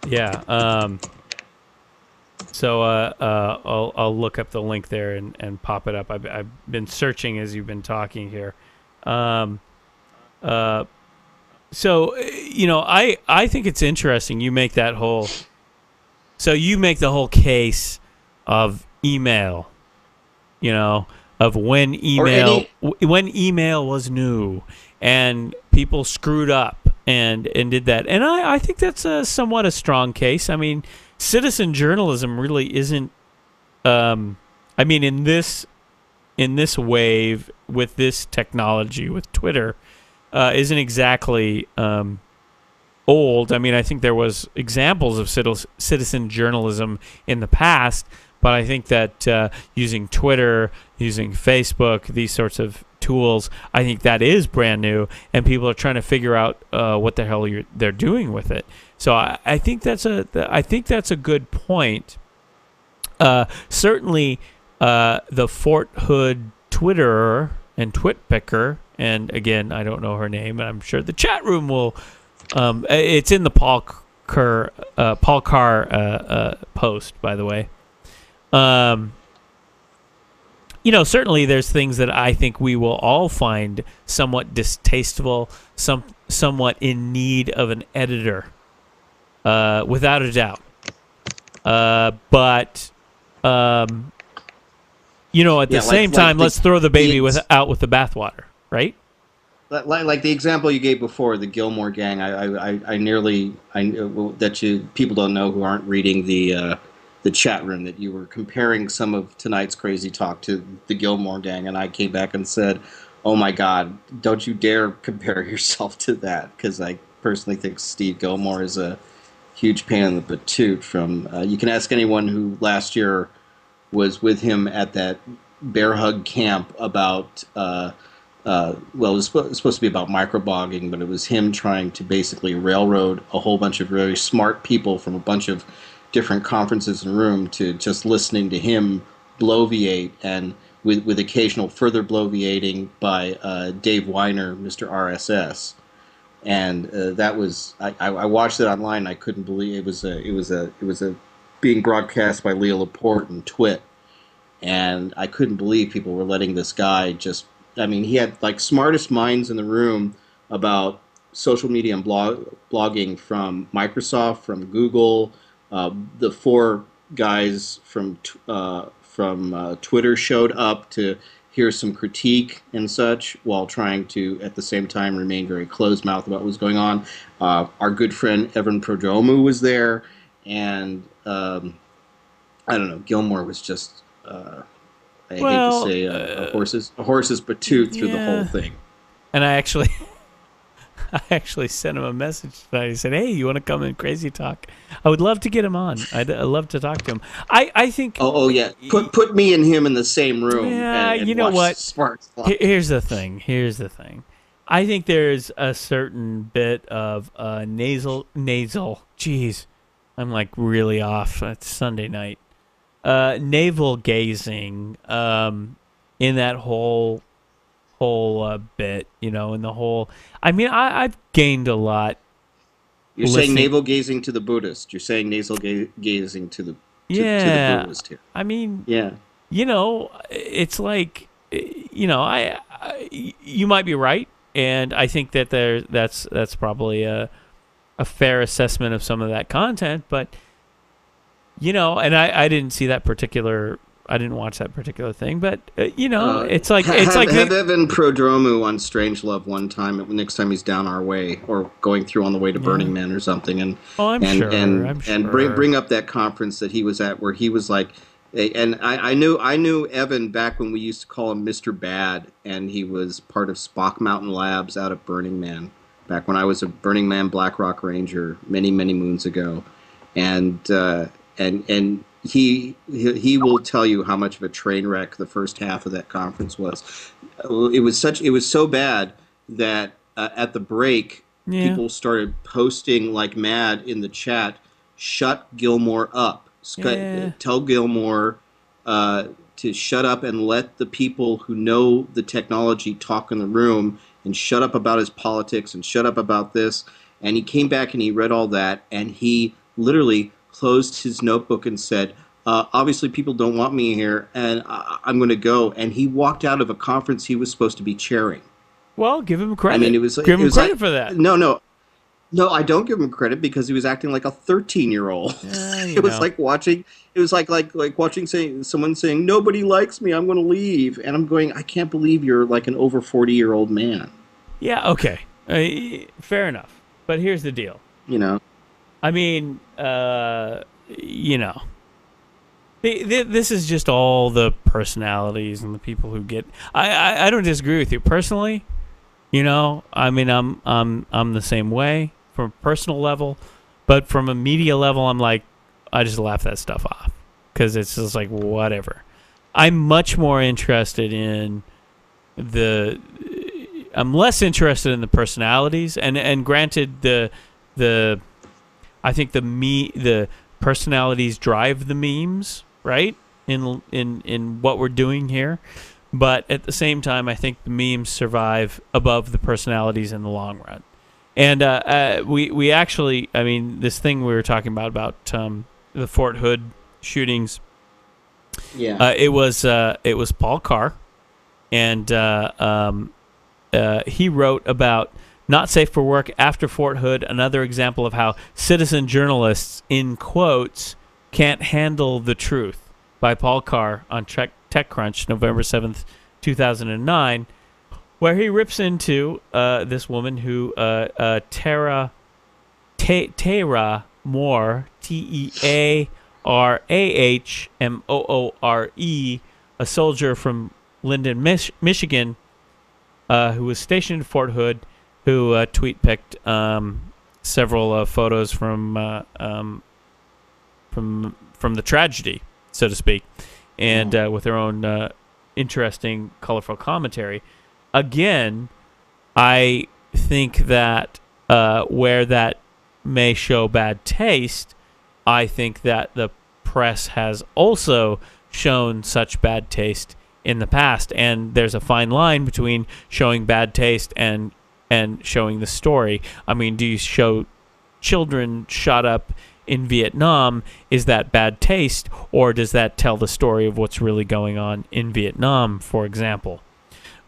Yeah. So I'll look up the link there and pop it up. I've been searching as you've been talking here. So I think it's interesting. You make that whole. So you make the whole case of email. Of when email was new and people screwed up and did that. And I think that's somewhat a strong case. I mean, citizen journalism really isn't. In this wave with this technology with Twitter, isn't exactly old. I mean, I think there was examples of citizen journalism in the past, but I think that using Twitter, using Facebook, these sorts of tools, I think that is brand new, and people are trying to figure out what the hell they're doing with it. So I think that's a good point. Certainly, the Fort Hood Twitterer and Twitpicker, and again, I don't know her name, and I'm sure the chat room will. It's in the Paul Carr post, by the way. Certainly there's things that I think we will all find somewhat distasteful, somewhat in need of an editor, without a doubt. But at the same time, let's throw the baby out with the bathwater, right? Like the example you gave before, the Gilmore Gang. People don't know who aren't reading the chat room that you were comparing some of tonight's Crazy Talk to the Gilmore Gang, and I came back and said, "Oh my God, don't you dare compare yourself to that," because I personally think Steve Gilmore is a huge pain in the patoot. From you can ask anyone who last year was with him at that bear hug camp about. It was supposed to be about microblogging, but it was him trying to basically railroad a whole bunch of very smart people from a bunch of different conferences and room to just listening to him bloviate, and with occasional further bloviating by Dave Weiner, Mr. RSS. And that was I watched it online. I couldn't believe it was being broadcast by Leah Laporte and Twit, and I couldn't believe people were letting this guy just. I mean, he had like smartest minds in the room about social media and blogging from Microsoft, from Google. The four guys from Twitter showed up to hear some critique and such, while trying to at the same time remain very closed-mouthed about what was going on. Our good friend Avant-garde was there, and I don't know. Gilmore was just. I hate to say a horse's patoot through the whole thing. And I actually sent him a message tonight. He said, "Hey, you want to come in Crazy Talk? I would love to get him on. I'd love to talk to him." I think. Oh yeah. Put me and him in the same room. Yeah, and you know what? Sparks fly. Here's the thing. I think there's a certain bit of nasal. Jeez, I'm like really off. It's Sunday night. Navel gazing in that whole bit, in the whole. I mean, I've gained a lot. You're saying navel gazing to the Buddhist. You're saying nasal gazing to the the Buddhist here. I mean, yeah. It's like, you might be right, and I think that that's probably a fair assessment of some of that content, but. And I didn't see that particular. I didn't watch that particular thing, but it's like have Evan Prodromou on Strangelove one time. Next time he's down our way or going through on the way to Burning Man or something, and I'm sure. And bring up that conference that he was at where he was like, and I knew Evan back when we used to call him Mr. Bad, and he was part of Spock Mountain Labs out of Burning Man back when I was a Burning Man Black Rock Ranger many moons ago, and he will tell you how much of a train wreck the first half of that conference was. It was so bad that at the break, people started posting like mad in the chat, "Shut Gilmore up! Tell Gilmore to shut up and let the people who know the technology talk in the room, and shut up about his politics and shut up about this. And he came back and he read all that, and he literally closed his notebook and said, obviously people don't want me here, and I'm going to go. And he walked out of a conference he was supposed to be chairing. Well, give him credit. I mean, it was give him credit like, for that. No, I don't give him credit, because he was acting like a 13-year-old. It was like watching. It was like watching someone saying, "Nobody likes me. I'm going to leave," and I'm going, "I can't believe you're like an over 40-year-old man." Yeah. Okay. Fair enough. But here's the deal. You know. I mean, this is just all the personalities and the people who get. I don't disagree with you personally. I mean, I'm the same way from a personal level, but from a media level, I'm like, I just laugh that stuff off because it's just like whatever. I'm much more interested in I'm less interested in the personalities, and granted, I think the personalities drive the memes, right? In what we're doing here. But at the same time, I think the memes survive above the personalities in the long run. And we actually, I mean, this thing we were talking about the Fort Hood shootings. Yeah. It was Paul Carr, and he wrote about not safe for work after Fort Hood, another example of how citizen journalists, in quotes, can't handle the truth, by Paul Carr on TechCrunch, November 7th, 2009, where he rips into this woman who, Tara Moore, Tearahmoore, a soldier from Linden, Michigan, who was stationed at Fort Hood, who tweet-picked several photos from the tragedy, so to speak, and with their own interesting, colorful commentary. Again, I think that where that may show bad taste, I think that the press has also shown such bad taste in the past, and there's a fine line between showing bad taste and showing the story. I mean, do you show children shot up in Vietnam? Is that bad taste, or does that tell the story of what's really going on in Vietnam, for example?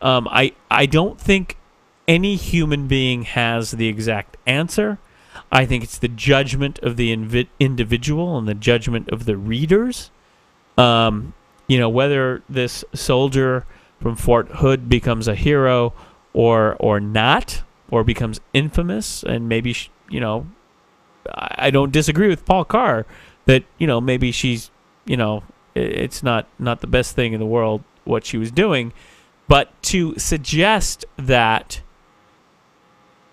I don't think any human being has the exact answer. I think it's the judgment of the individual and the judgment of the readers. Whether this soldier from Fort Hood becomes a hero or not, or becomes infamous, and maybe I don't disagree with Paul Carr that maybe she's it's not the best thing in the world what she was doing, but to suggest that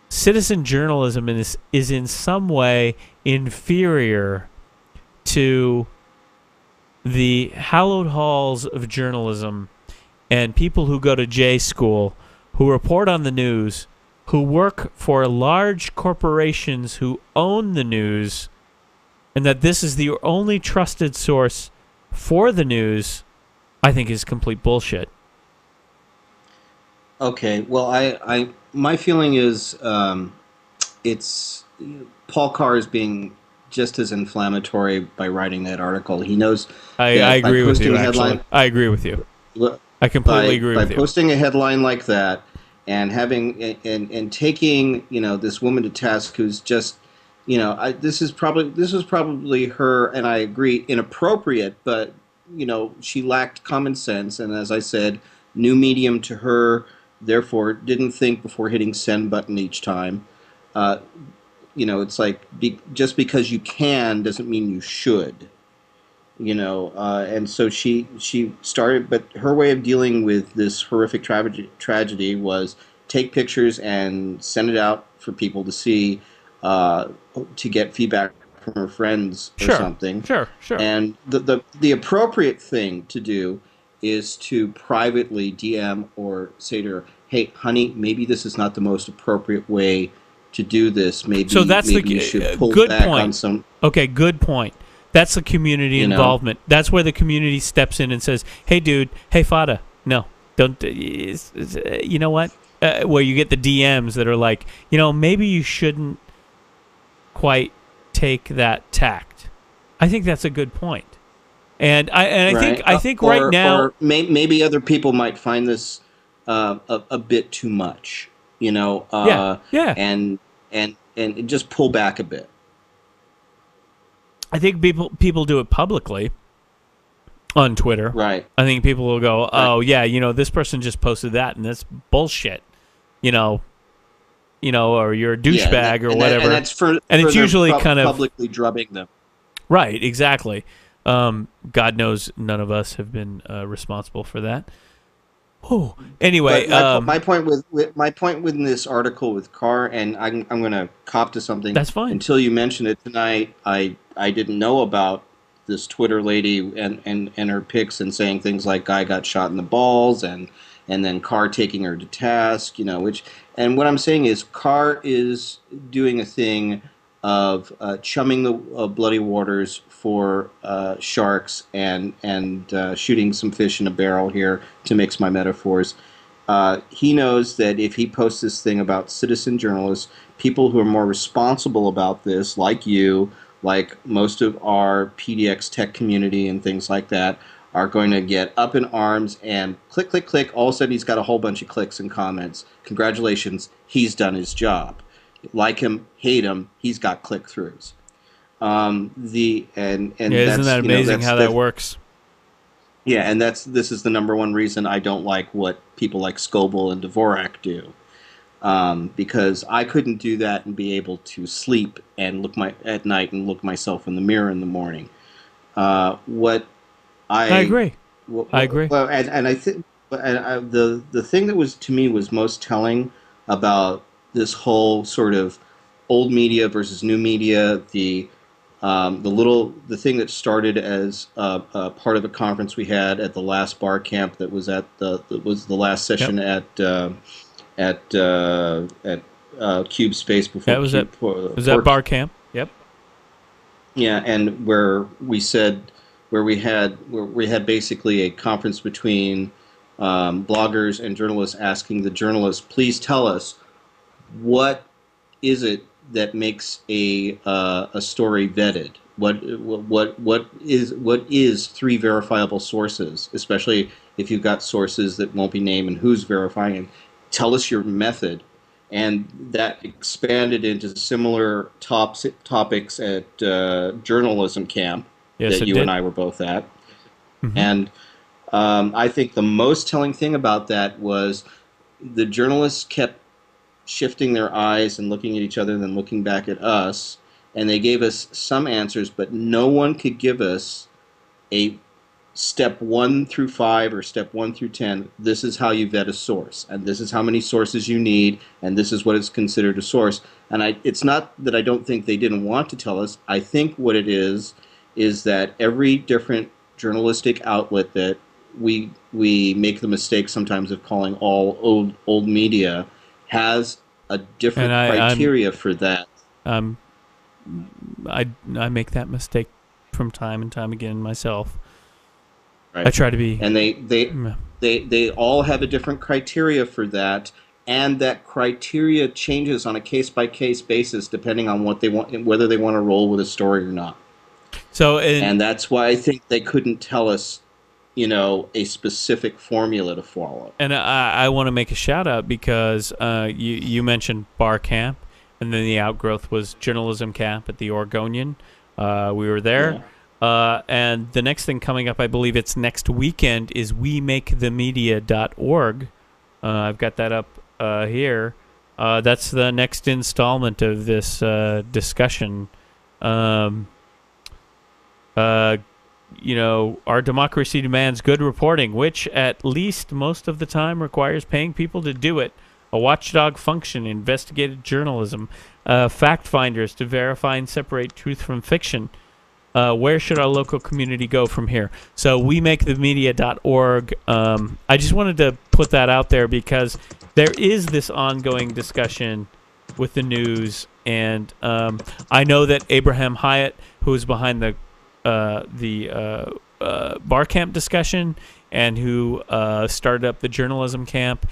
citizen journalism is in some way inferior to the hallowed halls of journalism and people who go to J school, who report on the news, who work for large corporations who own the news, and that this is the only trusted source for the news, I think is complete bullshit. Okay, well, my feeling is it's Paul Carr is being just as inflammatory by writing that article. He knows. I agree with you. Actually, I agree with you. I completely agree with you. By posting a headline like that and having and taking this woman to task, who's just this was probably her, and I agree, inappropriate, but she lacked common sense, and as I said, new medium to her. Therefore, didn't think before hitting send button each time. It's like just because you can doesn't mean you should. And so she started, but her way of dealing with this horrific tragedy was take pictures and send it out for people to see, to get feedback from her friends or something. Sure. And the appropriate thing to do is to privately DM or say to her, "Hey, honey, maybe this is not the most appropriate way to do this. Maybe so that's maybe you should pull good back point. on some." Okay, good point. That's the community You know? involvement. That's where the community steps in and says, "Hey, dude. Hey, Faddah. No, don't. You know what? Where you get the DMs that are like, maybe you shouldn't quite take that tact. I think that's a good point. And I think right now, or maybe other people might find this a bit too much. Yeah. And just pull back a bit. I think people do it publicly on Twitter. Right. I think people will go, "Oh yeah, this person just posted that, and that's bullshit," or you're a douchebag or whatever. And that's for it's usually kind of publicly drubbing them. Right. Exactly. God knows none of us have been responsible for that. Oh, anyway, my point with this article with Carr, and I'm going to cop to something. That's fine. Until you mentioned it tonight, I didn't know about this Twitter lady and her pics and saying things like "guy got shot in the balls" and then Carr taking her to task, and what I'm saying is Carr is doing a thing of chumming the bloody waters for sharks and shooting some fish in a barrel here, to mix my metaphors. He knows that if he posts this thing about citizen journalists, people who are more responsible about this, like you, like most of our PDX tech community and things like that, are going to get up in arms and click, click, click. All of a sudden he's got a whole bunch of clicks and comments. Congratulations, he's done his job. Like him, hate him, he's got click-throughs. isn't that amazing how that works? Yeah, and this is the number one reason I don't like what people like Scoble and Dvorak do, because I couldn't do that and be able to sleep and at night and look myself in the mirror in the morning. I agree. I agree. Well, and I think the thing that was to me was most telling about this whole sort of old media versus new media, the thing that started as part of a conference we had at the last bar camp that was the last session at Cube Space before. That was that bar camp. Yep. Yeah, and where we had basically a conference between bloggers and journalists, asking the journalists, please tell us, what is it that makes a story vetted? What is 3 verifiable sources, especially if you've got sources that won't be named and who's verifying? Tell us your method. And that expanded into similar topics at journalism camp that you and I were both at. Mm-hmm. And I think the most telling thing about that was the journalists kept shifting their eyes and looking at each other and then looking back at us, and they gave us some answers, but no one could give us a step 1 through 5 or step 1 through 10. This is how you vet a source, and this is how many sources you need, and this is what is considered a source. And it's not that I don't think they didn't want to tell us. I think what it is that every different journalistic outlet that we make the mistake sometimes of calling all old media has a different criteria for that. I make that mistake from time and time again myself. Right. I try to be, and they all have a different criteria for that, and that criteria changes on a case-by-case basis depending on what they want, whether they want to roll with a story or not. And that's why I think they couldn't tell us, a specific formula to follow. And I want to make a shout out because you mentioned bar camp, and then the outgrowth was journalism camp at the Oregonian. We were there. Yeah. And the next thing coming up, I believe it's next weekend, is WeMakeTheMedia.org. I've got that up here. That's the next installment of this discussion. Our democracy demands good reporting, which at least most of the time requires paying people to do it. A watchdog function, investigative journalism, fact finders to verify and separate truth from fiction. Where should our local community go from here? So WeMakeTheMedia.org. I just wanted to put that out there because there is this ongoing discussion with the news, and I know that Abraham Hyatt, who is behind the bar camp discussion and who started up the journalism camp.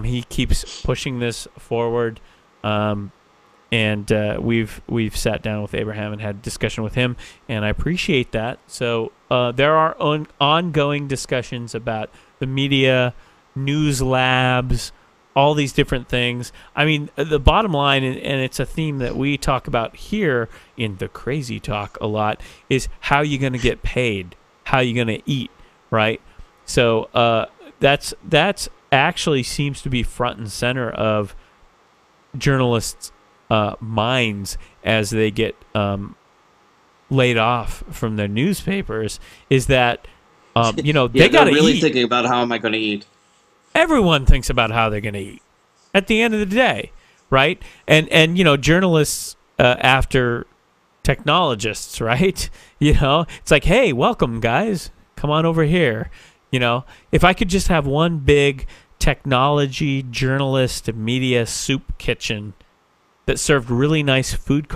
He keeps pushing this forward, and we've sat down with Abraham and had discussion with him, and I appreciate that. So there are ongoing discussions about the media, news labs, all these different things. I mean, the bottom line, and it's a theme that we talk about here in the Crazy Talk a lot, is how you're going to get paid, how you're going to eat, right? So that's actually seems to be front and center of journalists' minds as they get laid off from their newspapers. Is that they got to really eat. Thinking about how am I going to eat. Everyone thinks about how they're going to eat at the end of the day, right? And journalists after technologists, right? It's like, hey, welcome, guys. Come on over here. If I could just have one big technology journalist media soup kitchen that served really nice food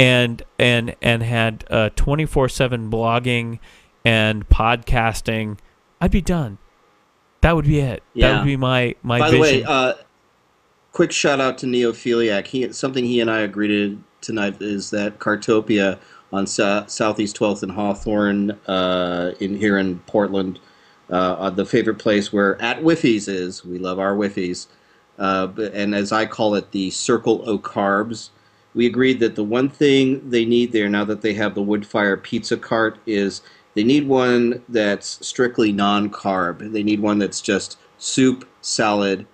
and had 24/7 blogging and podcasting, I'd be done. That would be it. Yeah. That would be my By vision. the way, quick shout out to Neophiliac. Something he and I agreed to tonight is that Cartopia on Southeast 12th and Hawthorne here in Portland, the favorite place where At Whiffies is. We love our Whiffies. And as I call it, the Circle O' Carbs. We agreed that the one thing they need there, now that they have the wood fire pizza cart, is they need one that's strictly non-carb. They need one that's just soup, salad,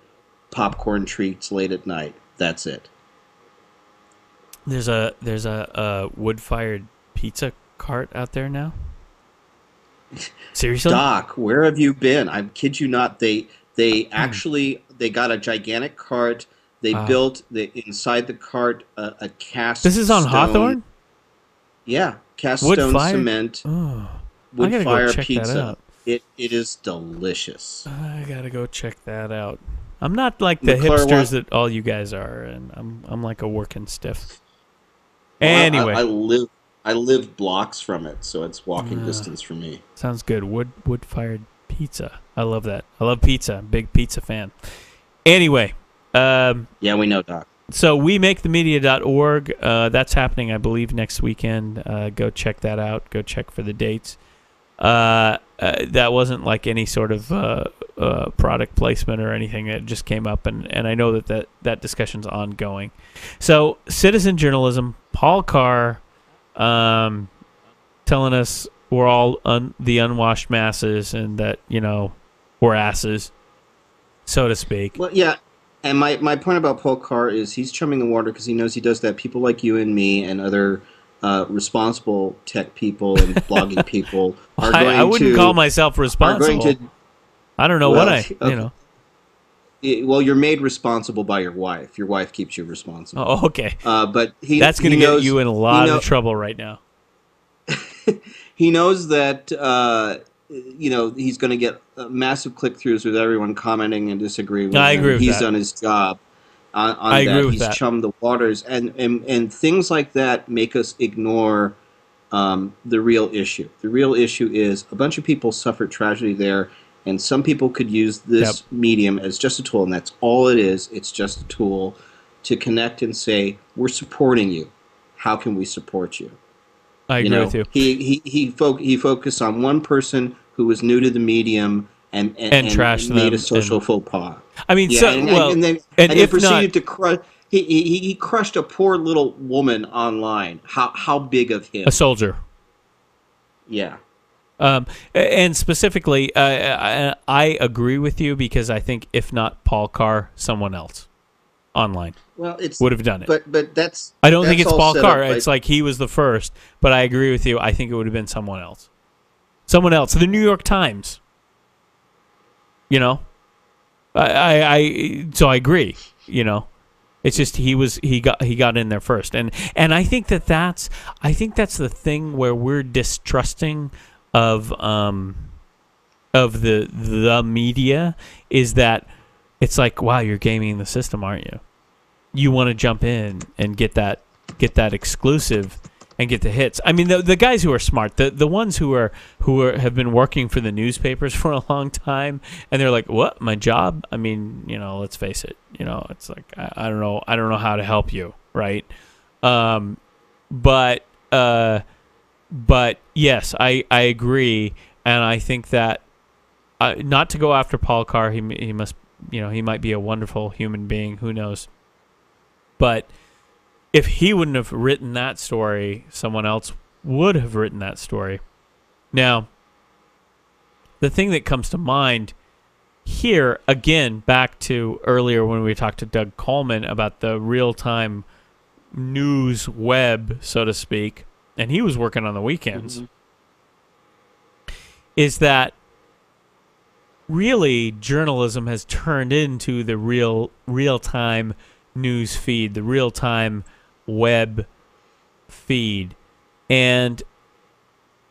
popcorn treats late at night. That's it. There's a wood-fired pizza cart out there now? Seriously? Doc, where have you been? I kid you not. They actually they got a gigantic cart. They built inside the cart a cast. This is on stone, Hawthorne? Yeah, cast Wood stone fired? cement. Oh, Wood I gotta fire go check pizza. that out. It is delicious. I gotta go check that out. I'm not like the McClure hipsters that all you guys are, and I'm like a working stiff. Well, Anyway, I live blocks from it, so it's walking distance for me. sounds good. Wood fired pizza. I love that. I love pizza. Big pizza fan. Anyway, Yeah, we know, Doc. so we make the media.org. That's happening, I believe, next weekend. Go check that out. Go check for the dates. That wasn't like any sort of product placement or anything. That just came up, and I know that discussion's ongoing. So, citizen journalism, Paul Carr telling us we're all the unwashed masses and that, we're asses, so to speak. Well, yeah, and my point about Paul Carr is he's chumming the water because he knows he does that. People like you and me and other responsible tech people and blogging people are going to... I wouldn't call myself responsible. I don't know Well, you're made responsible by your wife. Your wife keeps you responsible. Oh, okay. But that's going to get you in a lot of trouble right now. He knows that he's going to get massive click-throughs with everyone commenting and disagreeing with him. I agree with He's that. done his job on I that. agree with He's that. chummed the waters, and things like that make us ignore the real issue. The real issue is a bunch of people suffered tragedy there, and some people could use this medium as just a tool, and that's all it is. It's just a tool to connect and say, we're supporting you. How can we support you? I agree with you. He focused on one person who was new to the medium and trashed made them a social faux pas. I mean, Yeah, and then proceeded to crush. He crushed a poor little woman online. How big of him? A soldier. Yeah. And specifically, I agree with you because I think if not Paul Carr, someone else online would have done it. But that's. I don't think it's all Paul set Carr. up It's like he was the first, but I agree with you. I think it would have been someone else. Someone else. The New York Times. So I agree. It's just he got in there first, and I think that's the thing where we're distrusting of the media is that it's like, wow, you're gaming the system, aren't you? You want to jump in and get that exclusive, and get the hits. I mean, the guys who are smart, the ones who have been working for the newspapers for a long time, and they're like, "What? My job? I mean, let's face it. It's like I don't know how to help you, right?" But yes, I agree, and I think that not to go after Paul Carr, he must, he might be a wonderful human being, who knows, but if he wouldn't have written that story, someone else would have written that story. Now, the thing that comes to mind here, again, back to earlier when we talked to Doug Coleman about the real-time news web, so to speak, and he was working on the weekends, is that really journalism has turned into the real-time news feed, the real-time web feed, and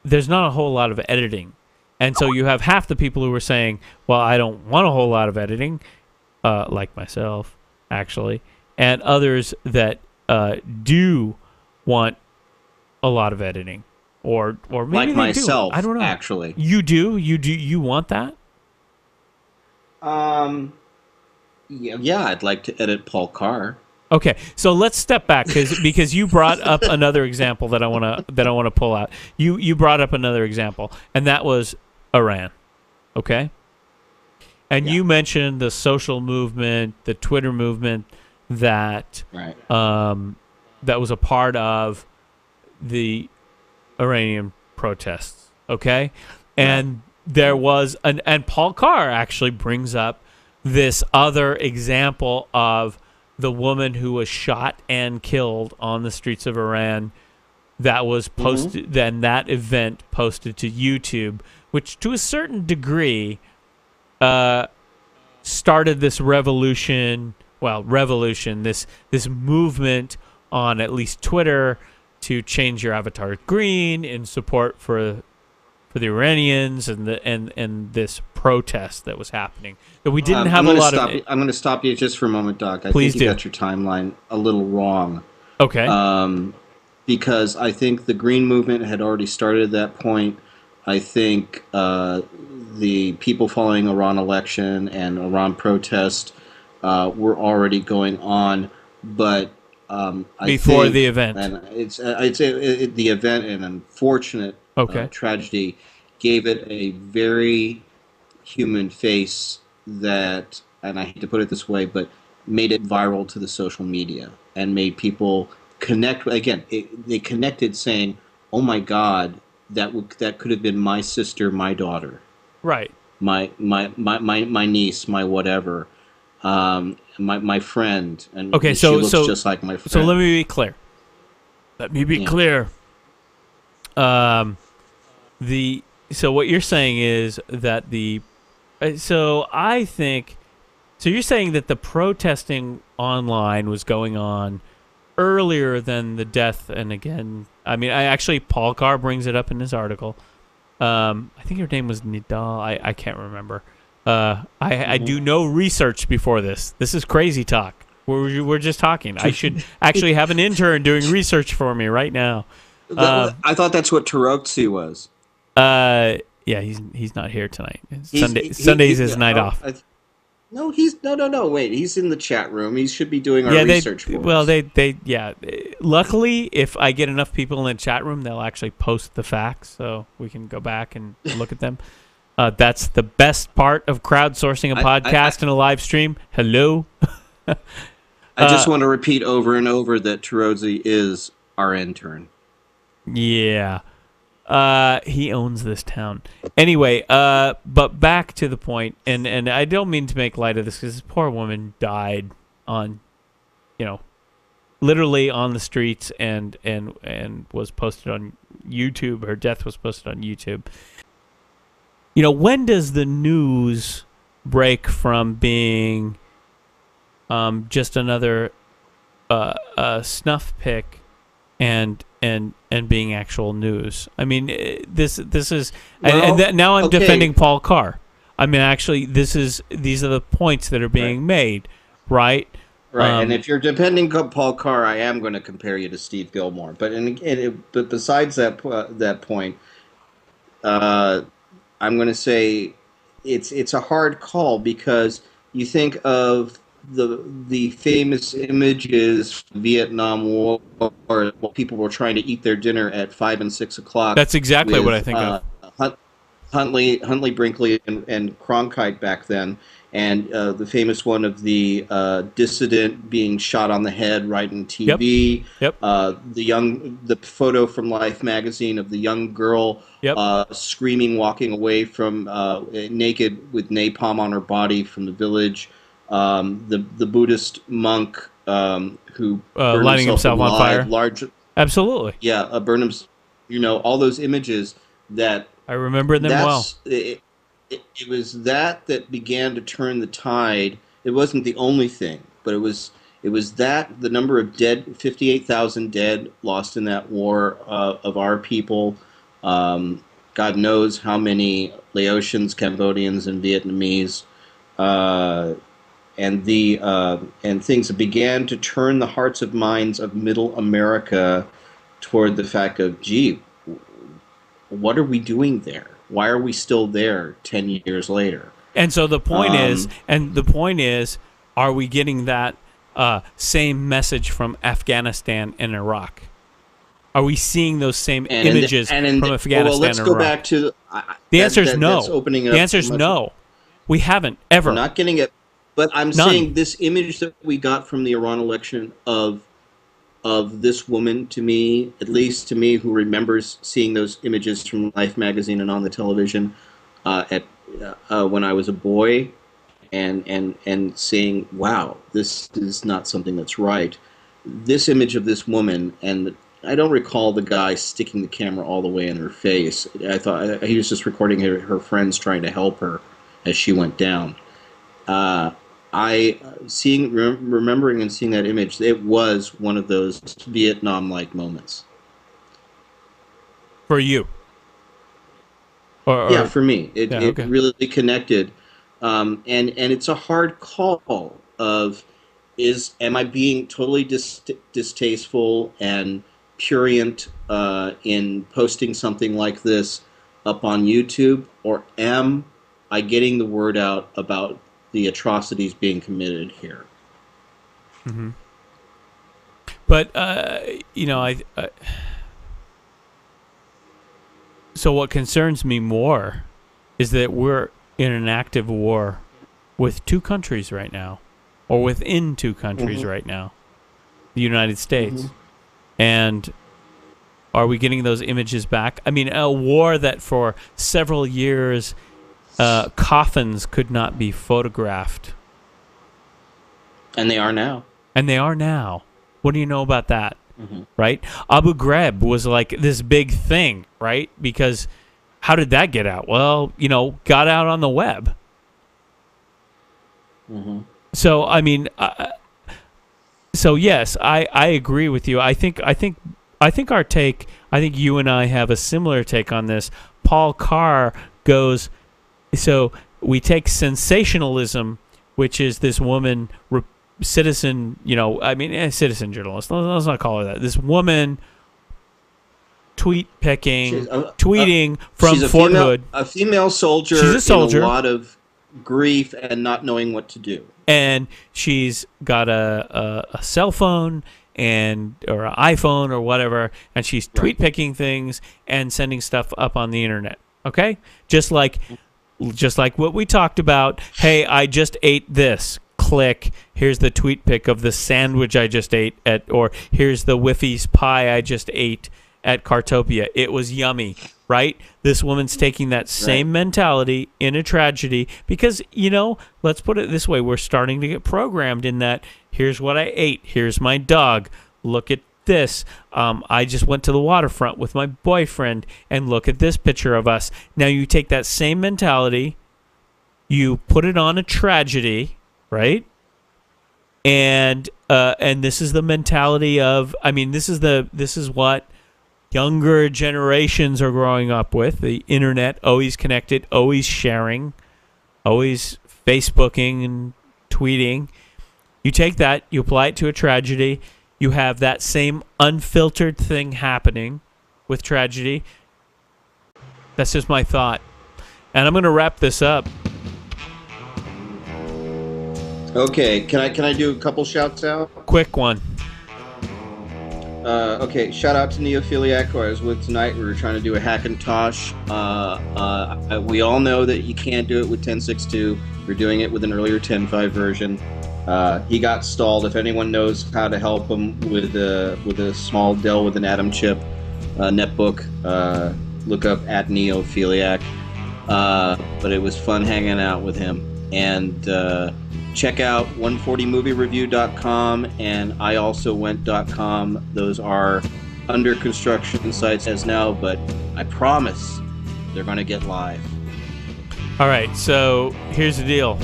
there's not a whole lot of editing. And so you have half the people who are saying, well, I don't want a whole lot of editing, like myself, actually, and others that do want a lot of editing, or maybe like they myself, do. I don't know. Actually, you want that? Yeah, I'd like to edit Paul Carr. Okay, so let's step back because you brought up another example that I want to pull out. You brought up another example, and that was Iran. Okay, and you mentioned the social movement, the Twitter movement that that was a part of the Iranian protests. Okay, and there was and Paul Carr actually brings up this other example of the woman who was shot and killed on the streets of Iran, that was posted, then that event posted to YouTube, which to a certain degree started this revolution, this movement on at least Twitter to change your avatar green in support for the Iranians and this protest that was happening. That we didn't have a lot of. I'm going to stop you just for a moment, Doc. Please think you got your timeline a little wrong. Okay. Because I think the Green Movement had already started at that point. I think the people following Iran election and Iran protest were already going on, but before the event, and the event, an unfortunate tragedy, gave it a very human face that, and I hate to put it this way, but made it viral to the social media and made people connect. Again, they connected saying, "Oh my God, that could have been my sister, my daughter, right? My niece, my whatever, my friend." And she looks just like my friend. So let me be clear. So what you're saying is that you're saying that the protesting online was going on earlier than the death, and again, I mean, Paul Carr brings it up in his article. I think her name was Nidal. I can't remember. I do no research before this. This is crazy talk. We're just talking. I should actually have an intern doing research for me right now. I thought that's what Tarotsi was. Yeah, he's not here tonight. Sunday's his night off. No, wait, he's in the chat room. He should be doing our research for us. Well, luckily, if I get enough people in the chat room, they'll actually post the facts, so we can go back and look at them. That's the best part of crowdsourcing a podcast and a live stream. Hello. I just want to repeat over and over that Tarotsi is our intern. Yeah. He owns this town. Anyway, but back to the point, and I don't mean to make light of this because this poor woman died on, literally on the streets and was posted on YouTube. Her death was posted on YouTube. When does the news break from being just another snuff pick and being actual news? I mean, this is, now I'm defending Paul Carr. I mean, actually, these are the points that are being made, right? Right, and if you're depending on Paul Carr, I am going to compare you to Steve Gilmore. But besides that point, I'm going to say it's a hard call because you think of the famous images from the Vietnam War, where people were trying to eat their dinner at 5 and 6 o'clock. That's exactly what I think of. Huntley, Brinkley, and Cronkite back then, and the famous one of the dissident being shot on the head right in TV. Yep. The photo from Life magazine of the young girl screaming, walking away from naked with napalm on her body from the village. The Buddhist monk who burned lighting himself on fire. Absolutely. Yeah, burned him. All those images that. I remember them well. It was that began to turn the tide. It wasn't the only thing, but it was that the number of dead, 58,000 dead lost in that war of our people. God knows how many Laotians, Cambodians, and Vietnamese, and things that began to turn the hearts and minds of Middle America toward the fact of, gee, what are we doing there? Why are we still there 10 years later? And so the point is, are we getting that same message from Afghanistan and Iraq? Are we seeing those same images from Afghanistan well, let's and go Iraq? back to the answer is no. The answer is no. We haven't ever. We're not getting it. But I'm saying this image that we got from the Iran election of this woman, to me, at least to me, who remembers seeing those images from Life magazine and on the television when I was a boy, and saying, "Wow, this is not something that's right." This image of this woman, and I don't recall the guy sticking the camera all the way in her face. I thought he was just recording her friends trying to help her as she went down. Remembering and seeing that image, it was one of those Vietnam-like moments. For you? Yeah, for me. It really connected. And it's a hard call of, am I being totally distasteful and prurient in posting something like this up on YouTube, or am I getting the word out about the atrocities being committed here? Mm-hmm. But so what concerns me more is that we're in an active war with two countries right now, or within two countries right now, the United States. And are we getting those images back? I mean, a war that for several years coffins could not be photographed. And they are now. What do you know about that? Right? Abu Ghraib was like this big thing, right? Because how did that get out? Well, got out on the web. So, I mean, so yes, I agree with you. I think our take, I think you and I have a similar take on this. Paul Carr goes, so we take sensationalism, which is this woman, citizen journalist. Let's not call her that. This woman tweeting from Fort Hood. A female soldier. She's a soldier. In a lot of grief and not knowing what to do. And she's got a cell phone or an iPhone or whatever, and she's tweet picking things and sending stuff up on the internet. Okay, just like what we talked about. Hey, I just ate this. Click. Here's the tweet pic of the sandwich I just ate or here's the Whiffy's pie I just ate at Cartopia. It was yummy, right? This woman's taking that same mentality in a tragedy because, let's put it this way. We're starting to get programmed in that. Here's what I ate. Here's my dog. Look at this. I just went to the waterfront with my boyfriend, and look at this picture of us. Now you take that same mentality, you put it on a tragedy, right? And this is the mentality of, this is what younger generations are growing up with. The internet, always connected, always sharing, always Facebooking and tweeting. You take that, you apply it to a tragedy, you have that same unfiltered thing happening with tragedy. That's just my thought. And I'm going to wrap this up. Okay, can I do a couple shouts out? Quick one. Okay, shout out to Neophiliac, who I was with tonight. We were trying to do a Hackintosh. We all know that you can't do it with 10.6.2. We're doing it with an earlier 10.5 version. He got stalled. If anyone knows how to help him with a small Dell with an Atom chip netbook, look up at Neophiliac. But it was fun hanging out with him. And check out 140moviereview.com and ialsowent.com. Those are under construction sites as now, but I promise they're going to get live. All right, so here's the deal.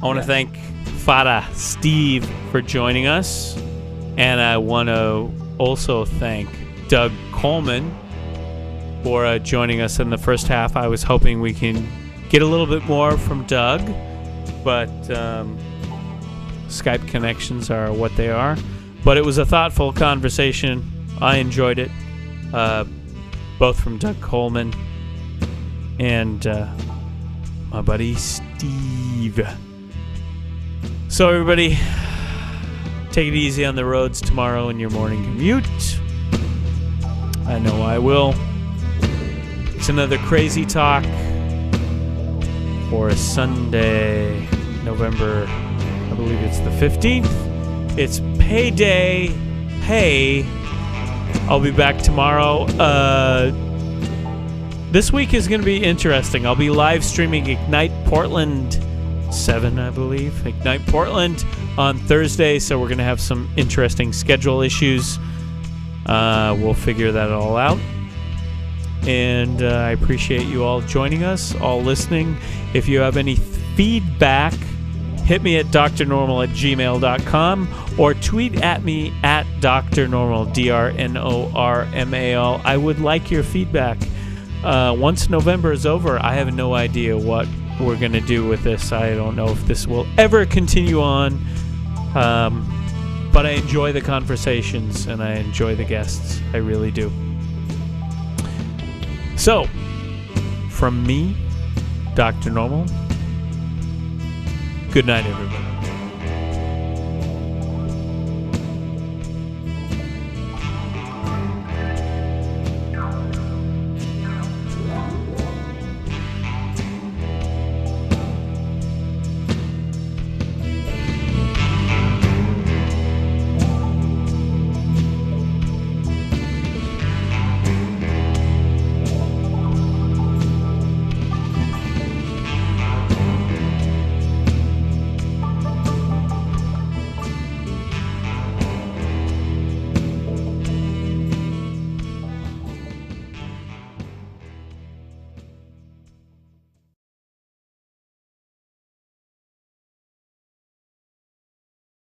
I want to thank Faddah Steve for joining us, and I want to also thank Doug Coleman for joining us in the first half. I was hoping we can get a little bit more from Doug, but Skype connections are what they are. But it was a thoughtful conversation. I enjoyed it, both from Doug Coleman and my buddy Steve. So everybody, take it easy on the roads tomorrow in your morning commute. I know I will. It's another Crazy Talk for a Sunday, November, I believe it's the 15th. It's payday. Hey, I'll be back tomorrow. This week is going to be interesting. I'll be live streaming Ignite Portland 7, I believe. Ignite Portland on Thursday, so we're going to have some interesting schedule issues. We'll figure that all out. And I appreciate you all joining us, all listening. If you have any feedback, hit me at drnormal@gmail.com or tweet at me at drnormal, DRNORMAL. I would like your feedback. Once November is over, I have no idea what we're going to do with this. I don't know if this will ever continue on. But I enjoy the conversations and I enjoy the guests. I really do. So, from me, Dr. Normal, good night, everybody.